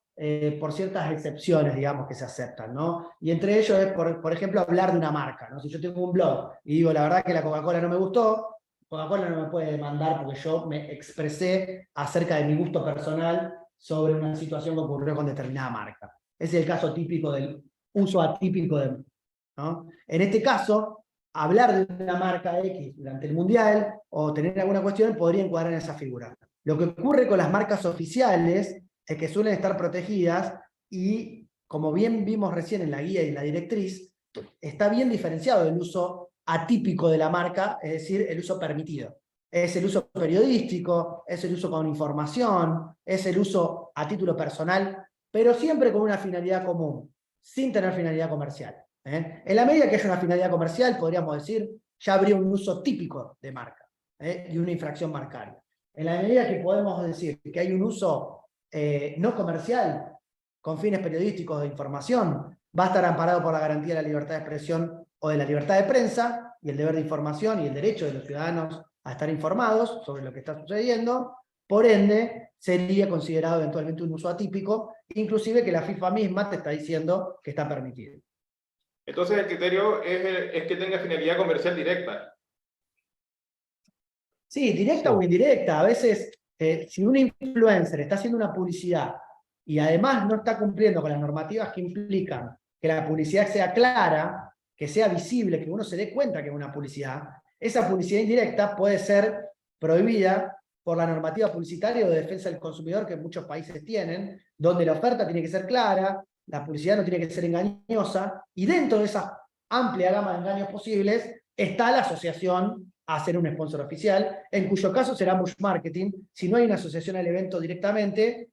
[SPEAKER 2] por ciertas excepciones, digamos, que se aceptan, ¿no? Y entre ellos es, por ejemplo, hablar de una marca, ¿no? Si yo tengo un blog y digo, la verdad que la Coca-Cola no me gustó, Coca-Cola no me puede demandar porque yo me expresé acerca de mi gusto personal sobre una situación que ocurrió con determinada marca. Ese es el caso típico del uso atípico de, ¿no? En este caso, hablar de una marca X durante el Mundial o tener alguna cuestión podría encuadrar en esa figura. Lo que ocurre con las marcas oficiales es que suelen estar protegidas y, como bien vimos recién en la guía y en la directriz, está bien diferenciado del uso atípico de la marca, es decir, el uso permitido. Es el uso periodístico, es el uso con información, es el uso a título personal, pero siempre con una finalidad común, sin tener finalidad comercial. En la medida que haya una finalidad comercial, podríamos decir, ya habría un uso típico de marca y una infracción marcaria. En la medida que podemos decir que hay un uso no comercial, con fines periodísticos de información, va a estar amparado por la garantía de la libertad de expresión o de la libertad de prensa, y el deber de información y el derecho de los ciudadanos a estar informados sobre lo que está sucediendo. Por ende, sería considerado eventualmente un uso atípico, inclusive que la FIFA misma te está diciendo que está permitido.
[SPEAKER 7] Entonces el criterio es que tenga finalidad comercial directa.
[SPEAKER 2] Sí, directa o indirecta. A veces, si un influencer está haciendo una publicidad y además no está cumpliendo con las normativas que implican que la publicidad sea clara, que sea visible, que uno se dé cuenta que es una publicidad, esa publicidad indirecta puede ser prohibida por la normativa publicitaria o de defensa del consumidor que muchos países tienen, donde la oferta tiene que ser clara, la publicidad no tiene que ser engañosa, y dentro de esa amplia gama de engaños posibles está la asociación a ser un sponsor oficial, en cuyo caso será push marketing. Si no hay una asociación al evento directamente,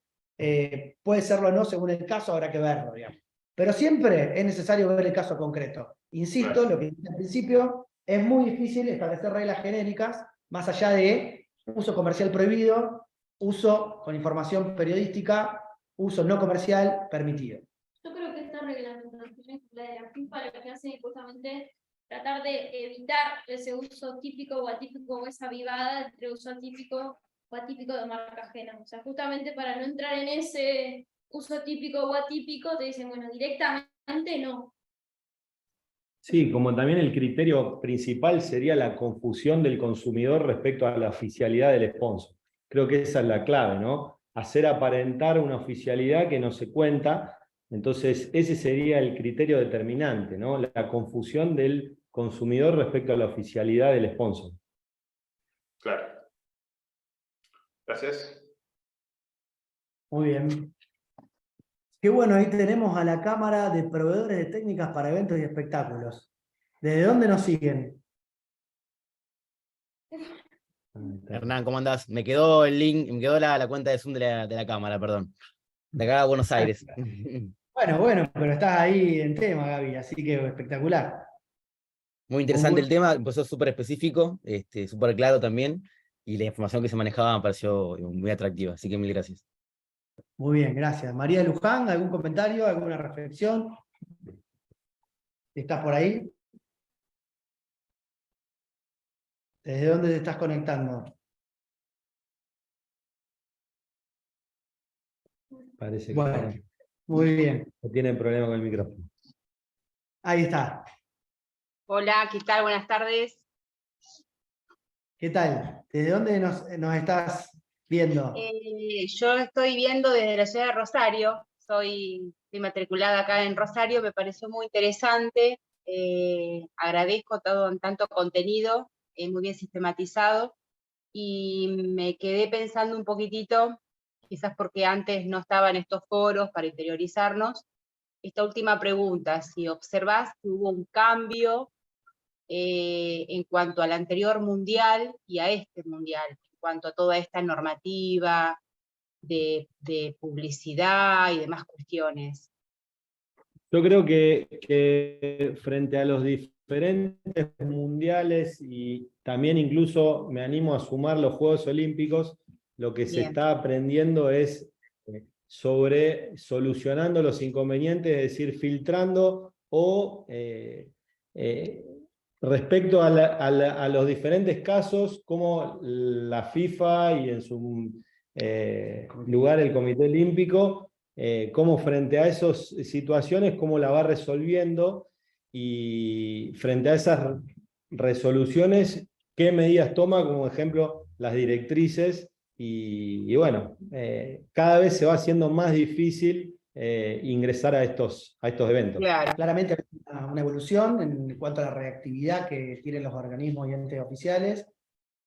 [SPEAKER 2] puede serlo o no según el caso, habrá que verlo, digamos. Pero siempre es necesario ver el caso concreto. Insisto, lo que dije al principio, es muy difícil establecer reglas genéricas más allá de uso comercial prohibido, uso con información periodística, uso no comercial permitido.
[SPEAKER 5] Yo creo que esta reglamentación, la de la FIFA, lo que hace es justamente tratar de evitar ese uso típico o atípico o esa vivada entre uso atípico o atípico de marca ajena. O sea, justamente para no entrar en ese uso típico o atípico, te dicen, bueno, directamente no.
[SPEAKER 1] Sí, como también el criterio principal sería la confusión del consumidor respecto a la oficialidad del sponsor. Creo que esa es la clave, ¿no? Hacer aparentar una oficialidad que no se cuenta. Entonces, ese sería el criterio determinante, ¿no? La confusión del consumidor respecto a la oficialidad del sponsor.
[SPEAKER 7] Claro. Gracias.
[SPEAKER 2] Muy bien. Qué bueno, ahí tenemos a la Cámara de Proveedores de Técnicas para Eventos y Espectáculos. ¿Desde dónde nos siguen?
[SPEAKER 3] Hernán, ¿cómo andás? Me quedó el link, me quedó la cuenta de Zoom de la cámara, perdón. De acá a Buenos Aires.
[SPEAKER 2] Bueno, pero estás ahí en tema, Gaby, así que espectacular.
[SPEAKER 3] Muy interesante el tema, empezó súper específico, súper claro también, y la información que se manejaba me pareció muy atractiva, así que mil gracias.
[SPEAKER 2] Muy bien, gracias. María Luján, ¿algún comentario, alguna reflexión? ¿Estás por ahí? ¿Desde dónde te estás conectando?
[SPEAKER 1] Parece que
[SPEAKER 2] Bueno, muy bien.
[SPEAKER 1] no tienen problema con el micrófono.
[SPEAKER 2] Ahí está.
[SPEAKER 8] Hola, ¿qué tal? Buenas tardes.
[SPEAKER 2] ¿Qué tal? ¿Desde dónde nos estás viendo?
[SPEAKER 8] Yo estoy viendo desde la ciudad de Rosario, estoy matriculada acá en Rosario, me pareció muy interesante, agradezco tanto contenido, muy bien sistematizado, y me quedé pensando un poquitito, quizás porque antes no estaban estos foros para interiorizarnos, esta última pregunta, si observás que hubo un cambio en cuanto al anterior mundial y a este mundial, en cuanto a toda esta normativa de publicidad y demás cuestiones.
[SPEAKER 1] Yo creo que frente a los diferentes mundiales y también incluso me animo a sumar los Juegos Olímpicos, lo que se está aprendiendo es sobre solucionando los inconvenientes, es decir, filtrando o respecto a los diferentes casos, como la FIFA y en su lugar el Comité Olímpico, cómo frente a esas situaciones, cómo la va resolviendo, y frente a esas resoluciones, qué medidas toma, como ejemplo, las directrices, y bueno, cada vez se va haciendo más difícil ingresar a estos eventos.
[SPEAKER 8] Claro.
[SPEAKER 2] Claramente hay una evolución en cuanto a la reactividad que tienen los organismos y entes oficiales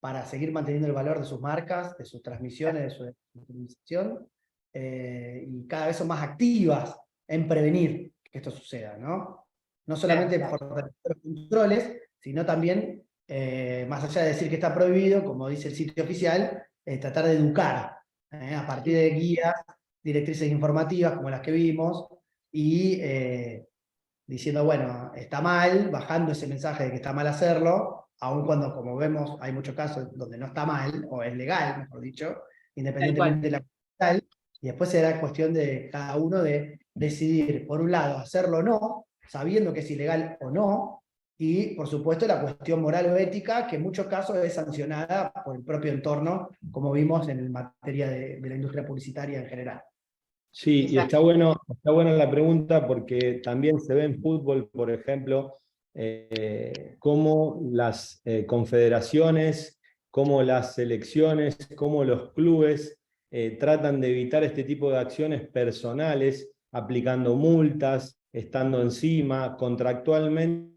[SPEAKER 2] para seguir manteniendo el valor de sus marcas, de sus transmisiones, de su utilización, y cada vez son más activas en prevenir que esto suceda, ¿no? No solamente por los controles, sino también, más allá de decir que está prohibido, como dice el sitio oficial, tratar de educar a partir de guías, directrices informativas como las que vimos, y diciendo, bueno, está mal, bajando ese mensaje de que está mal hacerlo, aun cuando, como vemos, hay muchos casos donde no está mal, o es legal, mejor dicho, independientemente de la capital, y después será cuestión de cada uno de decidir, por un lado, hacerlo o no, sabiendo que es ilegal o no, y por supuesto la cuestión moral o ética, que en muchos casos es sancionada por el propio entorno, como vimos en materia de la industria publicitaria en general.
[SPEAKER 1] Sí, y está buena la pregunta porque también se ve en fútbol, por ejemplo, cómo las confederaciones, cómo las selecciones, cómo los clubes tratan de evitar este tipo de acciones personales, aplicando multas, estando encima, contractualmente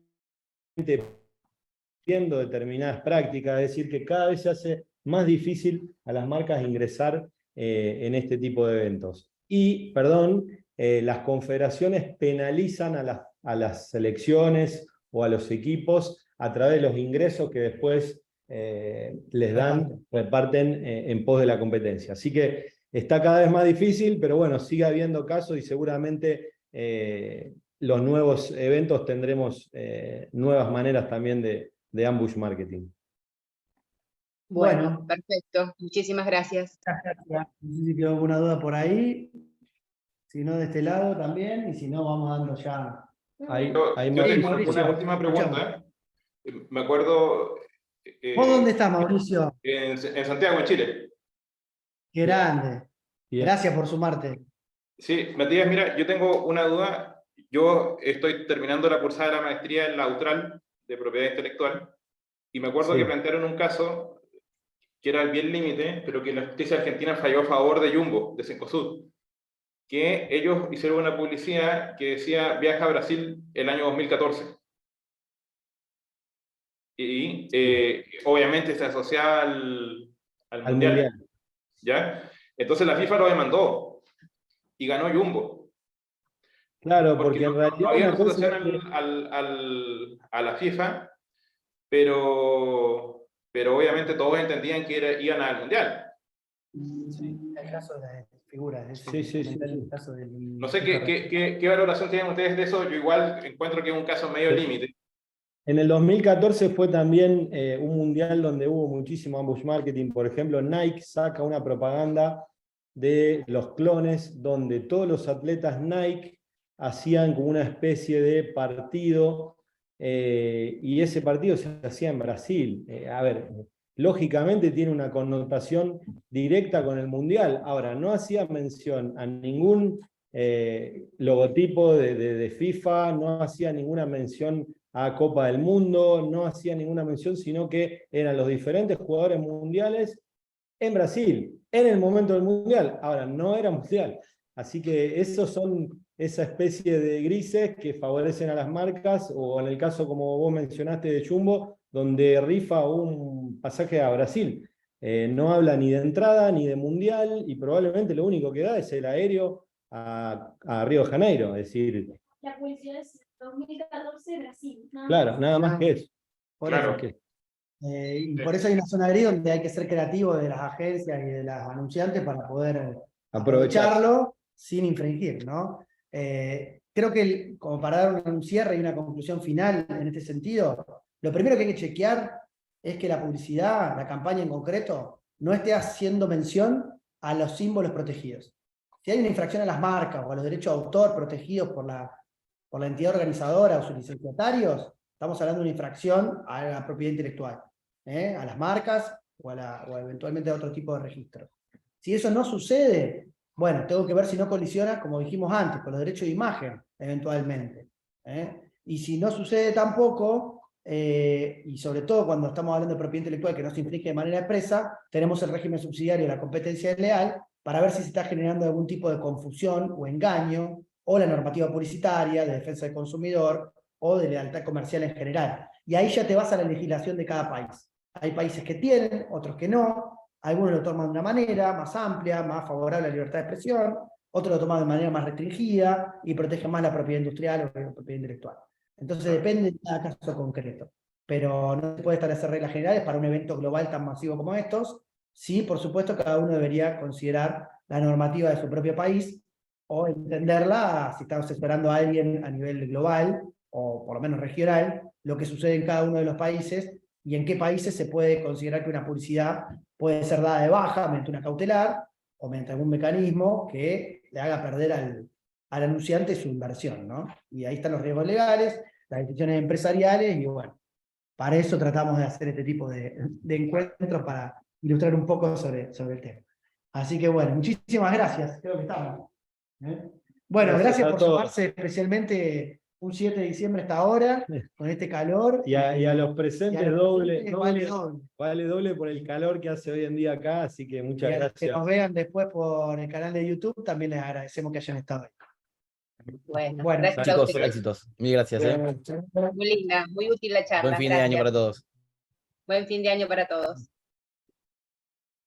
[SPEAKER 1] viendo determinadas prácticas, es decir, que cada vez se hace más difícil a las marcas ingresar en este tipo de eventos. Y, perdón, las confederaciones penalizan a las selecciones o a los equipos a través de los ingresos que después les reparten en pos de la competencia. Así que está cada vez más difícil, pero bueno, sigue habiendo casos y seguramente los nuevos eventos tendremos nuevas maneras también de ambush marketing.
[SPEAKER 8] Bueno, perfecto. Muchísimas gracias.
[SPEAKER 2] No sé si quedó alguna duda por ahí. Si no, de este lado también. Y si no, vamos dando ya.
[SPEAKER 7] Yo tengo
[SPEAKER 2] Mauricio,
[SPEAKER 7] una última pregunta. Me acuerdo...
[SPEAKER 2] ¿Vos dónde estás, Mauricio?
[SPEAKER 7] En Santiago, en Chile.
[SPEAKER 2] Qué grande.
[SPEAKER 1] Bien.
[SPEAKER 2] Gracias por sumarte.
[SPEAKER 7] Sí, Matías, mira, yo tengo una duda. Yo estoy terminando la cursada de la maestría en la UTRAL de propiedad intelectual y me acuerdo que plantearon un caso que era bien límite, pero que la justicia argentina falló a favor de Jumbo, de Cencosud, que ellos hicieron una publicidad que decía viaja a Brasil el año 2014. Y obviamente se asociaba al mundial. ¿Ya? Entonces la FIFA lo demandó y ganó Jumbo.
[SPEAKER 1] Claro, porque en realidad
[SPEAKER 7] no había
[SPEAKER 1] una cosa
[SPEAKER 7] acusación a la FIFA, pero obviamente todos entendían que iban al mundial.
[SPEAKER 2] Sí, el caso de las figuras.
[SPEAKER 1] Sí.
[SPEAKER 2] El caso del...
[SPEAKER 7] No sé qué valoración tienen ustedes de eso. Yo igual encuentro que es un caso medio límite.
[SPEAKER 1] En el 2014 fue también un mundial donde hubo muchísimo ambush marketing. Por ejemplo, Nike saca una propaganda de los clones donde todos los atletas Nike hacían como una especie de partido y ese partido se hacía en Brasil. A ver, lógicamente tiene una connotación directa con el mundial. Ahora, no hacía mención a ningún logotipo de FIFA, no hacía ninguna mención a Copa del Mundo, no hacía ninguna mención, sino que eran los diferentes jugadores mundiales en Brasil, en el momento del mundial. Ahora, no era mundial. Así que esos son esa especie de grises que favorecen a las marcas, o en el caso como vos mencionaste de Jumbo, donde rifa un pasaje a Brasil. No habla ni de entrada ni de mundial, y probablemente lo único que da es el aéreo a Río de Janeiro. Es decir,
[SPEAKER 5] La publicidad es 2014 Brasil.
[SPEAKER 1] claro, nada más que eso.
[SPEAKER 7] Claro.
[SPEAKER 2] Y por eso hay una zona gris donde hay que ser creativo de las agencias y de las anunciantes para poder aprovecharlo sin infringir, ¿no? Creo que como para dar un cierre y una conclusión final en este sentido, lo primero que hay que chequear es que la publicidad, la campaña en concreto, no esté haciendo mención a los símbolos protegidos. Si hay una infracción a las marcas o a los derechos de autor protegidos por la entidad organizadora o sus licenciatarios, estamos hablando de una infracción a la propiedad intelectual, a las marcas o eventualmente a otro tipo de registro. Si eso no sucede, bueno, tengo que ver si no colisiona, como dijimos antes, con los derechos de imagen, eventualmente. Y si no sucede tampoco, y sobre todo cuando estamos hablando de propiedad intelectual que no se infringe de manera expresa, tenemos el régimen subsidiario de la competencia desleal para ver si se está generando algún tipo de confusión o engaño, o la normativa publicitaria, de defensa del consumidor, o de lealtad comercial en general. Y ahí ya te vas a la legislación de cada país. Hay países que tienen, otros que no, algunos lo toman de una manera más amplia, más favorable a la libertad de expresión, otros lo toman de manera más restringida y protegen más la propiedad industrial o la propiedad intelectual. Entonces depende de cada caso concreto. Pero no se puede establecer reglas generales para un evento global tan masivo como estos. Sí, por supuesto, cada uno debería considerar la normativa de su propio país o entenderla si estamos esperando a alguien a nivel global o por lo menos regional, lo que sucede en cada uno de los países y en qué países se puede considerar que una publicidad puede ser dada de baja mediante una cautelar o mediante algún mecanismo que le haga perder al anunciante su inversión, ¿no? Y ahí están los riesgos legales, las decisiones empresariales y bueno, para eso tratamos de hacer este tipo de encuentros para ilustrar un poco sobre el tema. Así que bueno, muchísimas gracias, creo que estamos. Bueno, gracias por sumarse especialmente un 7 de diciembre a esta hora, con este calor.
[SPEAKER 1] Y a los presentes vale doble por el calor que hace hoy en día acá, así que muchas gracias.
[SPEAKER 2] Que nos vean después por el canal de YouTube, también les agradecemos que hayan estado ahí.
[SPEAKER 8] Bueno,
[SPEAKER 3] gracias chicos, éxitos. Mil gracias.
[SPEAKER 8] Muy linda, muy útil la charla.
[SPEAKER 3] Buen fin de año para todos.
[SPEAKER 8] Buen fin de año para todos.